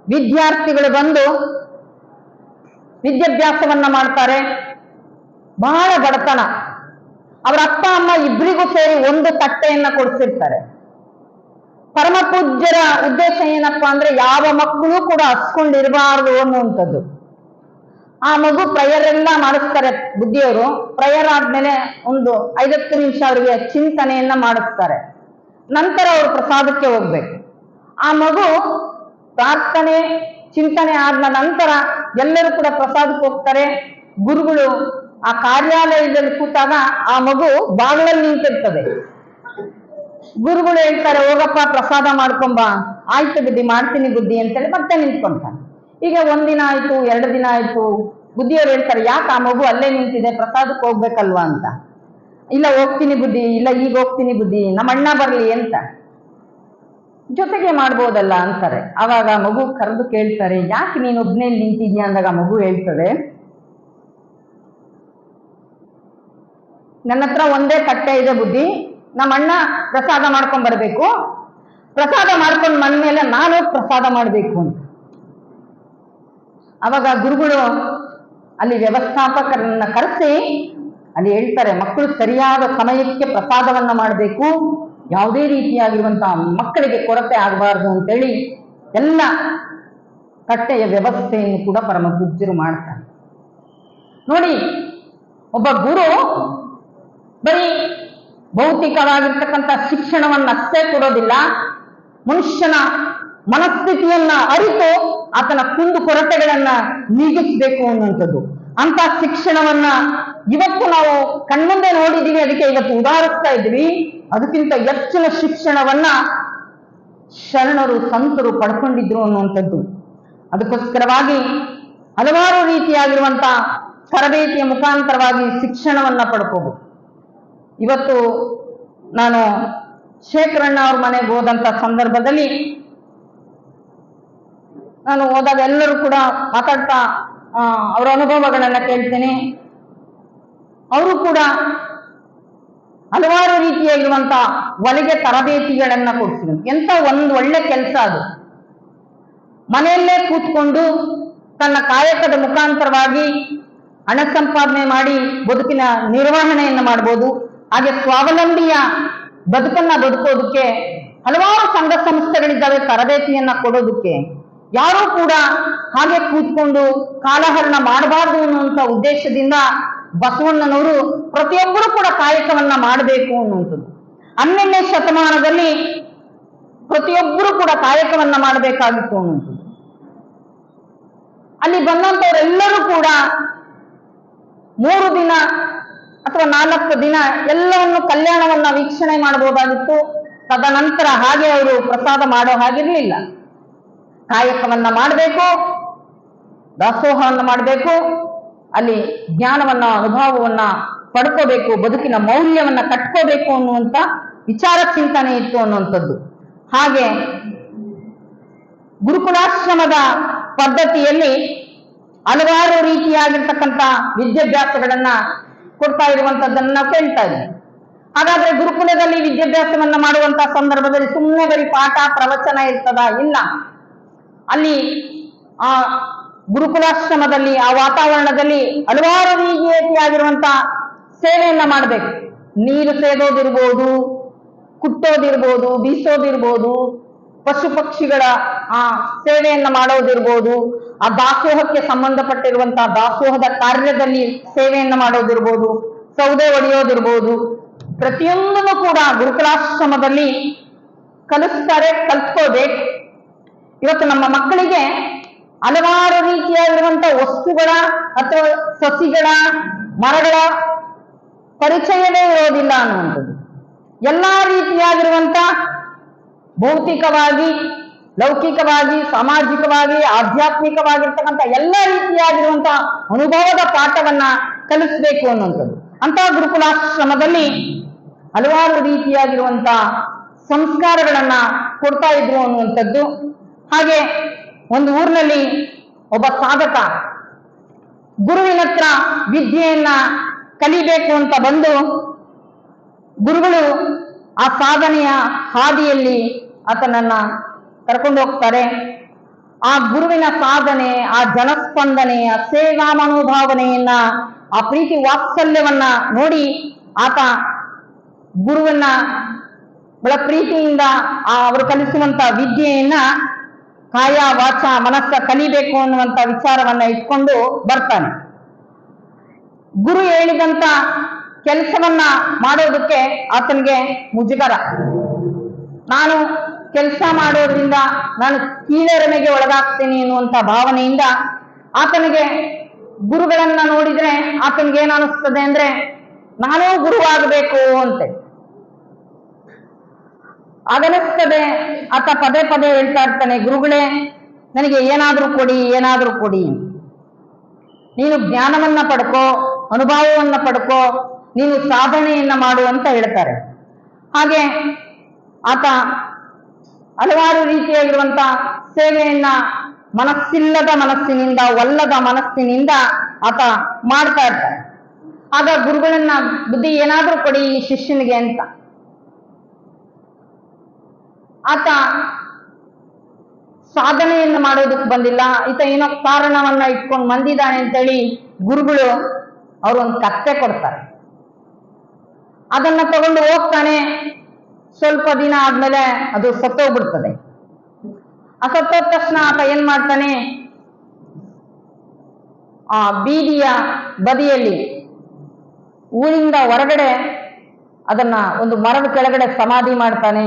ವಿದ್ಯಾರ್ಥಿಗಳು ಬಂದು ವಿದ್ಯಾಭ್ಯಾಸವನ್ನ ಮಾಡ್ತಾರೆ. ಬಹಳ ಬಡತನ. ಅವರ ಅಪ್ಪ ಅಮ್ಮ ಇಬ್ಬರಿಗೂ ಸೇರಿ ಒಂದು ತಟ್ಟೆಯನ್ನ ಕೊಡಿಸಿರ್ತಾರೆ. ಪರಮ ಪೂಜ್ಯರ ಉದ್ದೇಶ ಏನಪ್ಪಾ ಅಂದ್ರೆ ಯಾವ ಮಕ್ಕಳು ಕೂಡ ಹಸ್ಕೊಂಡಿರಬಾರದು ಅನ್ನುವಂಥದ್ದು. ಆ ಮಗು ಪ್ರೇಯರ್ ಎಲ್ಲ ಮಾಡಿಸ್ತಾರೆ ಬುದ್ಧಿಯವರು. ಪ್ರೇಯರ್ ಆದ್ಮೇಲೆ ಒಂದು 5-10 ನಿಮಿಷ ಅವರಿಗೆ ಚಿಂತನೆಯನ್ನ ಮಾಡಿಸ್ತಾರೆ. ನಂತರ ಅವರು ಪ್ರಸಾದಕ್ಕೆ ಹೋಗ್ಬೇಕು. ಆ ಮಗು ಪ್ರಾರ್ಥನೆ ಚಿಂತನೆ ಆದ ನಂತರ ಎಲ್ಲರೂ ಕೂಡ ಪ್ರಸಾದಕ್ಕೆ ಹೋಗ್ತಾರೆ. ಗುರುಗಳು ಆ ಕಾರ್ಯಾಲಯದಲ್ಲಿ ಕೂತಾಗ ಆ ಮಗು ಬಾಗಿಲಲ್ಲಿ ನಿಂತಿರ್ತದೆ. ಗುರುಗಳು ಹೇಳ್ತಾರೆ, ಹೋಗಪ್ಪ ಪ್ರಸಾದ ಮಾಡ್ಕೊಂಬ. ಆಯ್ತು ಬುದ್ಧಿ, ಮಾಡ್ತೀನಿ ಬುದ್ಧಿ ಅಂತೇಳಿ ಮತ್ತೆ ನಿಂತ್ಕೊಂತಾನೆ. ಈಗ 1 ದಿನ ಆಯ್ತು, 2 ದಿನ ಆಯ್ತು. ಬುದ್ಧಿಯವ್ರು ಹೇಳ್ತಾರೆ, ಯಾಕೆ ಆ ಮಗು ಅಲ್ಲೇ ನಿಂತಿದೆ, ಪ್ರಸಾದಕ್ಕೆ ಹೋಗ್ಬೇಕಲ್ವಾ ಅಂತ. ಇಲ್ಲ ಹೋಗ್ತೀನಿ ಬುದ್ಧಿ, ಇಲ್ಲ ಈಗ ಹೋಗ್ತೀನಿ ಬುದ್ಧಿ, ನಮ್ಮ ಅಣ್ಣ ಬರ್ಲಿ ಅಂತ. ಜೊತೆಗೆ ಮಾಡ್ಬೋದಲ್ಲ ಅಂತಾರೆ. ಅವಾಗ ಮಗು ಕರೆದು ಕೇಳ್ತಾರೆ, ಯಾಕೆ ನೀನು ಒಬ್ನೇ ನಿಂತಿದ್ಯಾ ಅಂದಾಗ ಮಗು ಹೇಳ್ತದೆ, ನನ್ನ ಹತ್ರ ಒಂದೇ ತಟ್ಟೆ ಇದೆ ಬುದ್ಧಿ, ನಮ್ಮ ಅಣ್ಣ ಪ್ರಸಾದ ಮಾಡ್ಕೊಂಡ್ ಬರ್ಬೇಕು, ಪ್ರಸಾದ ಮಾಡ್ಕೊಂಡು ಬಂದ್ಮೇಲೆ ನಾನು ಪ್ರಸಾದ ಮಾಡ್ಬೇಕು ಅಂತ. ಅವಾಗ ಗುರುಗಳು ಅಲ್ಲಿ ವ್ಯವಸ್ಥಾಪಕರನ್ನ ಕರೆಸಿ ಅಲ್ಲಿ ಹೇಳ್ತಾರೆ, ಮಕ್ಕಳು ಸರಿಯಾದ ಸಮಯಕ್ಕೆ ಪ್ರಸಾದವನ್ನ ಮಾಡಬೇಕು, ಯಾವುದೇ ರೀತಿಯಾಗಿರುವಂತಹ ಮಕ್ಕಳಿಗೆ ಕೊರತೆ ಆಗಬಾರ್ದು ಅಂತೇಳಿ ಎಲ್ಲ ಕಟ್ಟೆಯ ವ್ಯವಸ್ಥೆಯನ್ನು ಕೂಡ ಪರಮ ಪೂಜ್ಯರು ಮಾಡ್ತಾರೆ. ನೋಡಿ, ಒಬ್ಬ ಗುರು ಬರೀ ಭೌತಿಕವಾಗಿರ್ತಕ್ಕಂಥ ಶಿಕ್ಷಣವನ್ನಷ್ಟೇ ಕೊಡೋದಿಲ್ಲ, ಮನುಷ್ಯನ ಮನಸ್ಥಿತಿಯನ್ನ ಅರಿತು ಆತನ ಕುಂದು ಕೊರತೆಗಳನ್ನ ನೀಗಿಸಬೇಕು ಅನ್ನುವಂಥದ್ದು. ಅಂತ ಶಿಕ್ಷಣವನ್ನ ಇವತ್ತು ನಾವು ಕಣ್ಮುಂದೆ ನೋಡಿದೀವಿ, ಅದಕ್ಕೆ ಇವತ್ತು ಉದಾಹರಿಸ್ತಾ ಇದ್ವಿ. ಅದಕ್ಕಿಂತ ಹೆಚ್ಚಿನ ಶಿಕ್ಷಣವನ್ನ ಶರಣರು ಸಂತರು ಪಡ್ಕೊಂಡಿದ್ರು ಅನ್ನುವಂಥದ್ದು. ಅದಕ್ಕೋಸ್ಕರವಾಗಿ ಹಲವಾರು ರೀತಿಯಾಗಿರುವಂತಹ ತರಬೇತಿಯ ಮುಖಾಂತರವಾಗಿ ಶಿಕ್ಷಣವನ್ನ ಪಡ್ಕೋಬಹುದು. ಇವತ್ತು ನಾನು ಶೇಖರಣ್ಣ ಅವ್ರ ಮನೆಗೆ ಹೋದಂತ ಸಂದರ್ಭದಲ್ಲಿ ನಾನು ಹೋದಾಗ ಎಲ್ಲರೂ ಕೂಡ ಮಾತಾಡ್ತಾ ಅವರ ಅನುಭವಗಳನ್ನ ಕೇಳ್ತೇನೆ. ಅವರು ಕೂಡ ಹಲವಾರು ರೀತಿಯಾಗಿರುವಂತ ಹೊಲಿಗೆ ತರಬೇತಿಗಳನ್ನ ಕೊಡ್ತಿದ್ರು. ಎಂತ ಒಂದು ಒಳ್ಳೆ ಕೆಲಸ ಅದು. ಮನೆಯಲ್ಲೇ ಕೂತ್ಕೊಂಡು ತನ್ನ ಕಾಯಕದ ಮುಖಾಂತರವಾಗಿ ಹಣ ಸಂಪಾದನೆ ಮಾಡಿ ಬದುಕಿನ ನಿರ್ವಹಣೆಯನ್ನು ಮಾಡ್ಬೋದು. ಹಾಗೆ ಸ್ವಾವಲಂಬಿಯ ಬದುಕನ್ನ ಬದುಕೋದಕ್ಕೆ ಹಲವಾರು ಸಂಘ ಸಂಸ್ಥೆಗಳಿದ್ದಾವೆ ತರಬೇತಿಯನ್ನ ಕೊಡೋದಕ್ಕೆ. ಯಾರೂ ಕೂಡ ಹಾಗೆ ಕೂತ್ಕೊಂಡು ಕಾಲಹರಣ ಮಾಡಬಾರ್ದು ಅನ್ನುವಂಥ ಉದ್ದೇಶದಿಂದ ಬಸವಣ್ಣನವರು ಪ್ರತಿಯೊಬ್ಬರು ಕೂಡ ಕಾಯಕವನ್ನ ಮಾಡಬೇಕು ಅನ್ನುವಂಥದ್ದು. 12ನೇ ಶತಮಾನದಲ್ಲಿ ಪ್ರತಿಯೊಬ್ಬರು ಕೂಡ ಕಾಯಕವನ್ನ ಮಾಡಬೇಕಾಗಿತ್ತು ಅನ್ನುವಂಥದ್ದು. ಅಲ್ಲಿ ಬಂದಂಥವರೆಲ್ಲರೂ ಕೂಡ 3 ದಿನ ಅಥವಾ 4 ದಿನ ಎಲ್ಲವನ್ನು ಕಲ್ಯಾಣವನ್ನ ವೀಕ್ಷಣೆ ಮಾಡಬಹುದಾಗಿತ್ತು. ತದನಂತರ ಹಾಗೆ ಅವರು ಪ್ರಸಾದ ಮಾಡೋ ಹಾಗಿರ್ಲಿಲ್ಲ. ಕಾಯಕವನ್ನ ಮಾಡಬೇಕು, ದಾಸೋಹವನ್ನ ಮಾಡಬೇಕು, ಅಲ್ಲಿ ಜ್ಞಾನವನ್ನ ಅನುಭವವನ್ನ ಪಡ್ಕೋಬೇಕು, ಬದುಕಿನ ಮೌಲ್ಯವನ್ನ ಕಟ್ಕೋಬೇಕು ಅನ್ನುವಂಥ ವಿಚಾರ ಚಿಂತನೆ ಇತ್ತು ಅನ್ನುವಂಥದ್ದು. ಹಾಗೆ ಗುರುಕುಲಾಶ್ರಮದ ಪದ್ಧತಿಯಲ್ಲಿ ಹಲವಾರು ರೀತಿಯಾಗಿರ್ತಕ್ಕಂಥ ವಿದ್ಯಾಭ್ಯಾಸಗಳನ್ನ ಕೊಡ್ತಾ ಇರುವಂತದ್ದನ್ನ ನಾವು ಕೇಳ್ತಾ ಇದ್ದೀವಿ. ಹಾಗಾದ್ರೆ ಗುರುಕುಲದಲ್ಲಿ ವಿದ್ಯಾಭ್ಯಾಸವನ್ನ ಮಾಡುವಂತ ಸಂದರ್ಭದಲ್ಲಿ ಸುಮ್ಮನೆ ಬರೀ ಪಾಠ ಪ್ರವಚನ ಇರ್ತದ? ಇಲ್ಲ. ಅಲ್ಲಿ ಆ ಗುರುಕುಲಾಶ್ರಮದಲ್ಲಿ ಆ ವಾತಾವರಣದಲ್ಲಿ ಹಲವಾರು ರೀತಿಯಾಗಿರುವಂತ ಸೇವೆಯನ್ನ ಮಾಡಬೇಕು. ನೀರು ಸೇದೋದಿರ್ಬೋದು, ಕುಟ್ಟೋದಿರ್ಬೋದು, ಬೀಸೋದಿರ್ಬೋದು, ಪಶು ಪಕ್ಷಿಗಳ ಆ ಸೇವೆಯನ್ನ ಮಾಡೋದಿರ್ಬೋದು, ಆ ದಾಸೋಹಕ್ಕೆ ಸಂಬಂಧಪಟ್ಟಿರುವಂತಹ ದಾಸೋಹದ ಕಾರ್ಯದಲ್ಲಿ ಸೇವೆಯನ್ನ ಮಾಡೋದಿರ್ಬೋದು, ಸೌದೆ ಒಡೆಯೋದಿರ್ಬೋದು, ಪ್ರತಿಯೊಂದನ್ನು ಕೂಡ ಗುರುಕುಲಾಶ್ರಮದಲ್ಲಿ ಕಲಿಸ್ತಾರೆ, ಕಲ್ತ್ಕೋಬೇಕು. ಇವತ್ತು ನಮ್ಮ ಮಕ್ಕಳಿಗೆ ಹಲವಾರು ರೀತಿಯಾಗಿರುವಂತಹ ವಸ್ತುಗಳ ಅಥವಾ ಸಸಿಗಳ ಮರಗಳ ಪರಿಚಯವೇ ಇರೋದಿಲ್ಲ ಅನ್ನುವಂಥದ್ದು. ಎಲ್ಲಾ ರೀತಿಯಾಗಿರುವಂತ ಭೌತಿಕವಾಗಿ, ಲೌಕಿಕವಾಗಿ, ಸಾಮಾಜಿಕವಾಗಿ, ಆಧ್ಯಾತ್ಮಿಕವಾಗಿರ್ತಕ್ಕಂಥ ಎಲ್ಲ ರೀತಿಯಾಗಿರುವಂತ ಅನುಭವದ ಪಾಠವನ್ನ ಕಲಿಸ್ಬೇಕು ಅನ್ನುವಂಥದ್ದು. ಅಂತಹ ಗುರುಕುಲಾಶ್ರಮದಲ್ಲಿ ಹಲವಾರು ರೀತಿಯಾಗಿರುವಂತ ಸಂಸ್ಕಾರಗಳನ್ನ ಕೊಡ್ತಾ ಇದ್ರು ಅನ್ನುವಂಥದ್ದು. ಹಾಗೆ ಒಂದು ಊರಿನಲ್ಲಿ ಒಬ್ಬ ಸಾಧಕ ಗುರುವಿನ ಹತ್ರ ವಿದ್ಯೆಯನ್ನ ಕಲಿಬೇಕು ಅಂತ ಬಂದು, ಗುರುಗಳು ಆ ಸಾಧನೆಯ ಹಾದಿಯಲ್ಲಿ ಆತನನ್ನ ಕರ್ಕೊಂಡು ಹೋಗ್ತಾರೆ. ಆ ಗುರುವಿನ ಸಾಧನೆ, ಆ ಜನಸ್ಪಂದನೆ, ಆ ಸೇವಾ ಮನೋಭಾವನೆಯನ್ನ, ಆ ಪ್ರೀತಿ ವಾತ್ಸಲ್ಯವನ್ನ ನೋಡಿ ಆತ ಗುರುವನ್ನ ಬಹಳ ಪ್ರೀತಿಯಿಂದ ಅವರು ಕಲಿಸುವಂತ ವಿದ್ಯೆಯನ್ನ ಕಾಯ ವಾಚ ಮನಸ್ಸ ಕಲಿಬೇಕು ಅನ್ನುವಂತ ವಿಚಾರವನ್ನ ಇಟ್ಕೊಂಡು ಬರ್ತಾನೆ. ಗುರು ಹೇಳಿದಂತ ಕೆಲಸವನ್ನ ಮಾಡೋದಕ್ಕೆ ಆತನಿಗೆ ಮುಜುಗರ. ನಾನು ಕೆಲಸ ಮಾಡೋದ್ರಿಂದ ನಾನು ಕೀಳರಿಮೆಗೆ ಒಳಗಾಗ್ತೀನಿ ಎನ್ನುವಂತ ಭಾವನೆಯಿಂದ ಆತನಿಗೆ ಗುರುಗಳನ್ನ ನೋಡಿದ್ರೆ ಆತನಿಗೆ ಏನ್ ಅನಿಸ್ತದೆ ಅಂದ್ರೆ, ನಾನೂ ಗುರುವಾಗಬೇಕು ಅಂತೆ ಆಗನಿಸ್ತದೆ. ಆತ ಪದೇ ಪದೇ ಹೇಳ್ತಾ ಇರ್ತಾನೆ, ಗುರುಗಳೇ ನನಗೆ ಏನಾದ್ರೂ ಕೊಡಿ, ಏನಾದ್ರೂ ಕೊಡಿ, ನೀನು ಜ್ಞಾನವನ್ನ ಪಡ್ಕೋ, ಅನುಭವವನ್ನ ಪಡ್ಕೋ, ನೀನು ಸಾಧನೆಯನ್ನ ಮಾಡು ಅಂತ ಹೇಳ್ತಾರೆ. ಹಾಗೆ ಆತ ಹಲವಾರು ರೀತಿಯಾಗಿರುವಂತ ಸೇವೆಯನ್ನ ಮನಸ್ಸಿಲ್ಲದ ಮನಸ್ಸಿನಿಂದ, ಒಲ್ಲದ ಮನಸ್ಸಿನಿಂದ ಆತ ಮಾಡ್ತಾ ಇರ್ತಾರೆ. ಆಗ ಗುರುಗಳನ್ನ ಬುದ್ಧಿ ಏನಾದ್ರೂ ಕೊಡಿ ಈ ಶಿಷ್ಯನಿಗೆ ಅಂತ ಆತ ಸಾಧನೆಯನ್ನು ಮಾಡೋದಕ್ಕೆ ಬಂದಿಲ್ಲ, ಈತ ಏನೋ ಕಾರಣವನ್ನ ಇಟ್ಕೊಂಡು ಬಂದಿದ್ದಾನೆ ಅಂತೇಳಿ ಗುರುಗಳು ಅವರೊಂದು ಕತ್ತೆ ಕೊಡ್ತಾರೆ. ಅದನ್ನ ತಗೊಂಡು ಹೋಗ್ತಾನೆ. ಸ್ವಲ್ಪ ದಿನ ಆದ್ಮೇಲೆ ಅದು ಸತ್ತೋಗ್ಬಿಡ್ತದೆ. ಆ ಸತ್ತೋದ ತಕ್ಷಣ ಆತ ಏನ್ ಮಾಡ್ತಾನೆ, ಆ ಬೀದಿಯ ಬದಿಯಲ್ಲಿ ಊರಿಂದ ಹೊರಗಡೆ ಅದನ್ನ ಒಂದು ಮರದ ಕೆಳಗಡೆ ಸಮಾಧಿ ಮಾಡ್ತಾನೆ.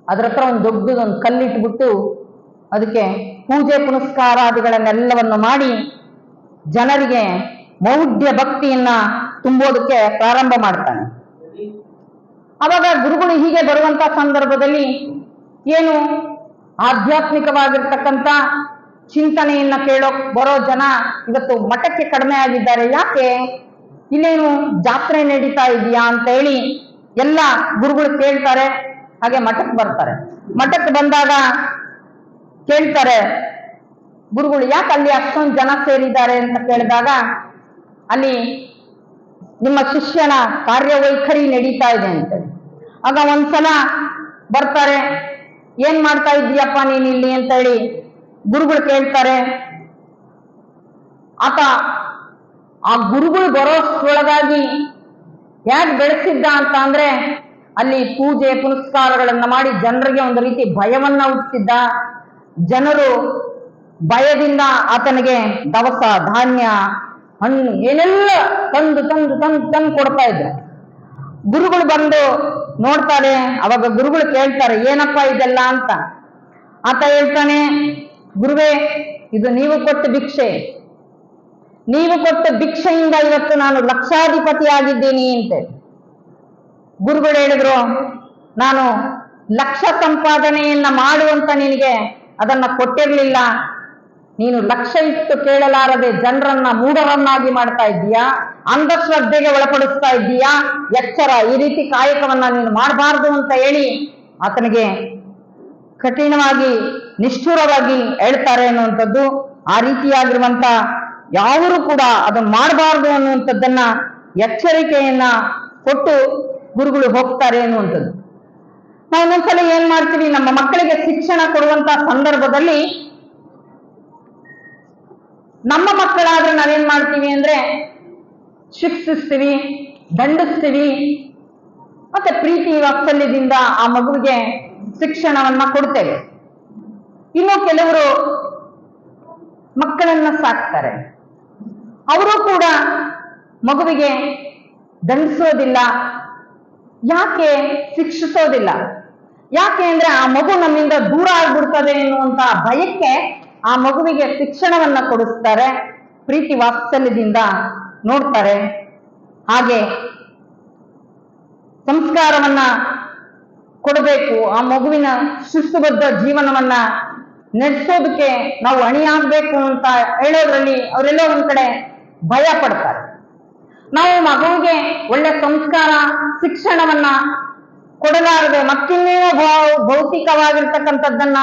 ಅದ್ರ ಹತ್ರ ಒಂದು ದೊಡ್ಡದೊಂದು ಕಲ್ಲಿಟ್ಬಿಟ್ಟು ಅದಕ್ಕೆ ಪೂಜೆ ಪುನಸ್ಕಾರಾದಿಗಳನ್ನೆಲ್ಲವನ್ನು ಮಾಡಿ ಜನರಿಗೆ ಮೌಢ್ಯ ಭಕ್ತಿಯನ್ನ ತುಂಬೋದಕ್ಕೆ ಪ್ರಾರಂಭ ಮಾಡ್ತಾನೆ. ಅವಾಗ ಗುರುಗಳು ಹೀಗೆ ಬರುವಂತ ಸಂದರ್ಭದಲ್ಲಿ ಏನು ಆಧ್ಯಾತ್ಮಿಕವಾಗಿರ್ತಕ್ಕಂಥ ಚಿಂತನೆಯನ್ನ ಕೇಳೋಕ್ ಬರೋ ಜನ ಇವತ್ತು ಮಠಕ್ಕೆ ಕಡಿಮೆ ಆಗಿದ್ದಾರೆ. ಯಾಕೆ? ಇಲ್ಲೇನು ಜಾತ್ರೆ ನಡೀತಾ ಇದೆಯಾ ಅಂತ ಹೇಳಿ ಎಲ್ಲ ಗುರುಗಳು ಕೇಳ್ತಾರೆ. ಹಾಗೆ ಮಠಕ್ಕೆ ಬರ್ತಾರೆ. ಮಠಕ್ಕೆ ಬಂದಾಗ ಕೇಳ್ತಾರೆ ಗುರುಗಳು, ಯಾಕೆ ಅಲ್ಲಿ ಅಷ್ಟೊಂದು ಜನ ಸೇರಿದ್ದಾರೆ ಅಂತ ಕೇಳಿದಾಗ, ಅಲ್ಲಿ ನಿಮ್ಮ ಶಿಷ್ಯನ ಕಾರ್ಯವೈಖರಿ ನಡೀತಾ ಇದೆ ಅಂತ. ಆಗ ಒಂದ್ಸಲ ಬರ್ತಾರೆ, ಏನ್ ಮಾಡ್ತಾ ಇದ್ದೀಯಪ್ಪ ನೀನ್ ಇಲ್ಲಿ ಅಂತ ಹೇಳಿ ಗುರುಗಳು ಕೇಳ್ತಾರೆ. ಆತ ಆ ಗುರುಗಳು ಬರೋಷ್ಟ್ರೊಳಗಾಗಿ ಯಾಕೆ ಬೆಳೆಸಿದ್ದ ಅಂತ ಅಂದ್ರೆ, ಅಲ್ಲಿ ಪೂಜೆ ಪುನಸ್ಕಾರಗಳನ್ನ ಮಾಡಿ ಜನರಿಗೆ ಒಂದು ರೀತಿ ಭಯವನ್ನ ಹುಟ್ಟಿಸಿದ್ದ. ಜನರು ಭಯದಿಂದ ಆತನಿಗೆ ದವಸ ಧಾನ್ಯ ಹಣ್ಣು ಏನೆಲ್ಲ ತಂದು ತಂದು ತಂದು ತಂದು ಕೊಡ್ತಾ ಇದ್ರು. ಗುರುಗಳು ಬಂದು ನೋಡ್ತಾರೆ. ಅವಾಗ ಗುರುಗಳು ಕೇಳ್ತಾರೆ, ಏನಪ್ಪ ಇದೆಲ್ಲ ಅಂತ. ಆತ ಹೇಳ್ತಾನೆ, ಗುರುವೇ, ಇದು ನೀವು ಕೊಟ್ಟ ಭಿಕ್ಷೆ. ನೀವು ಕೊಟ್ಟ ಭಿಕ್ಷೆಯಿಂದ ಇವತ್ತು ನಾನು ಲಕ್ಷಾಧಿಪತಿ ಆಗಿದ್ದೀನಿ ಅಂತೆ. ಗುರುಗಳು ಹೇಳಿದ್ರು, ನಾನು ಲಕ್ಷ ಸಂಪಾದನೆಯನ್ನ ಮಾಡುವಂತ ನಿನಗೆ ಅದನ್ನ ಕೊಟ್ಟಿರ್ಲಿಲ್ಲ. ನೀನು ಲಕ್ಷ ಇಟ್ಟು ಕೇಳಲಾರದೆ ಜನರನ್ನ ಮೂಢರನ್ನಾಗಿ ಮಾಡ್ತಾ ಇದ್ದೀಯಾ, ಅಂಧಶ್ರದ್ಧೆಗೆ ಒಳಪಡಿಸ್ತಾ ಇದ್ದೀಯಾ, ಎಚ್ಚರ, ಈ ರೀತಿ ಕಾಯಕವನ್ನ ನೀನು ಮಾಡಬಾರ್ದು ಅಂತ ಹೇಳಿ ಆತನಿಗೆ ಕಠಿಣವಾಗಿ ನಿಷ್ಠುರವಾಗಿ ಹೇಳ್ತಾರೆ ಅನ್ನುವಂಥದ್ದು. ಆ ರೀತಿಯಾಗಿರುವಂತ ಯಾರು ಕೂಡ ಅದನ್ನ ಮಾಡಬಾರ್ದು ಅನ್ನುವಂಥದ್ದನ್ನ ಎಚ್ಚರಿಕೆಯನ್ನ ಕೊಟ್ಟು ಗುರುಗಳು ಹೋಗ್ತಾರೆ ಅನ್ನುವಂಥದ್ದು. ನಾವು ಇನ್ನೊಂದ್ಸಲ ಏನ್ ಮಾಡ್ತೀವಿ, ನಮ್ಮ ಮಕ್ಕಳಿಗೆ ಶಿಕ್ಷಣ ಕೊಡುವಂತ ಸಂದರ್ಭದಲ್ಲಿ ನಮ್ಮ ಮಕ್ಕಳಾದ್ರೆ ನಾವೇನ್ ಮಾಡ್ತೀವಿ ಅಂದ್ರೆ ಶಿಕ್ಷಿಸ್ತೀವಿ, ದಂಡಿಸ್ತೀವಿ, ಮತ್ತೆ ಪ್ರೀತಿ ವಾತ್ಸಲ್ಯದಿಂದ ಆ ಮಗುವಿಗೆ ಶಿಕ್ಷಣವನ್ನ ಕೊಡ್ತೇವೆ. ಇನ್ನು ಕೆಲವರು ಮಕ್ಕಳನ್ನ ಸಾಕ್ತಾರೆ, ಅವರು ಕೂಡ ಮಗುವಿಗೆ ದಂಡಿಸೋದಿಲ್ಲ. ಯಾಕೆ ಶಿಕ್ಷಿಸೋದಿಲ್ಲ? ಯಾಕೆ ಅಂದ್ರೆ ಆ ಮಗು ನಮ್ಮಿಂದ ದೂರ ಆಗ್ಬಿಡ್ತದೆ ಎನ್ನುವಂತ ಭಯಕ್ಕೆ ಆ ಮಗುವಿಗೆ ಶಿಕ್ಷಣವನ್ನ ಕೊಡಿಸ್ತಾರೆ, ಪ್ರೀತಿ ವಾತ್ಸಲ್ಯದಿಂದ ನೋಡ್ತಾರೆ. ಹಾಗೆ ಸಂಸ್ಕಾರವನ್ನ ಕೊಡಬೇಕು. ಆ ಮಗುವಿನ ಶಿಸ್ತುಬದ್ಧ ಜೀವನವನ್ನ ನಡೆಸೋದಕ್ಕೆ ನಾವು ಅಣಿಯಾಗಬೇಕು ಅಂತ ಹೇಳೋದ್ರಲ್ಲಿ ಅವರೆಲ್ಲೋ ಒಂದ್ ಕಡೆ ಭಯ ಪಡ್ತಾರೆ. ನಾವು ಮಗುವಿಗೆ ಒಳ್ಳೆ ಸಂಸ್ಕಾರ ಶಿಕ್ಷಣವನ್ನ ಕೊಡಲಾರದೆ ಮತ್ತಿನ್ನೇನೋ ಭೌತಿಕವಾಗಿರ್ತಕ್ಕಂಥದ್ದನ್ನ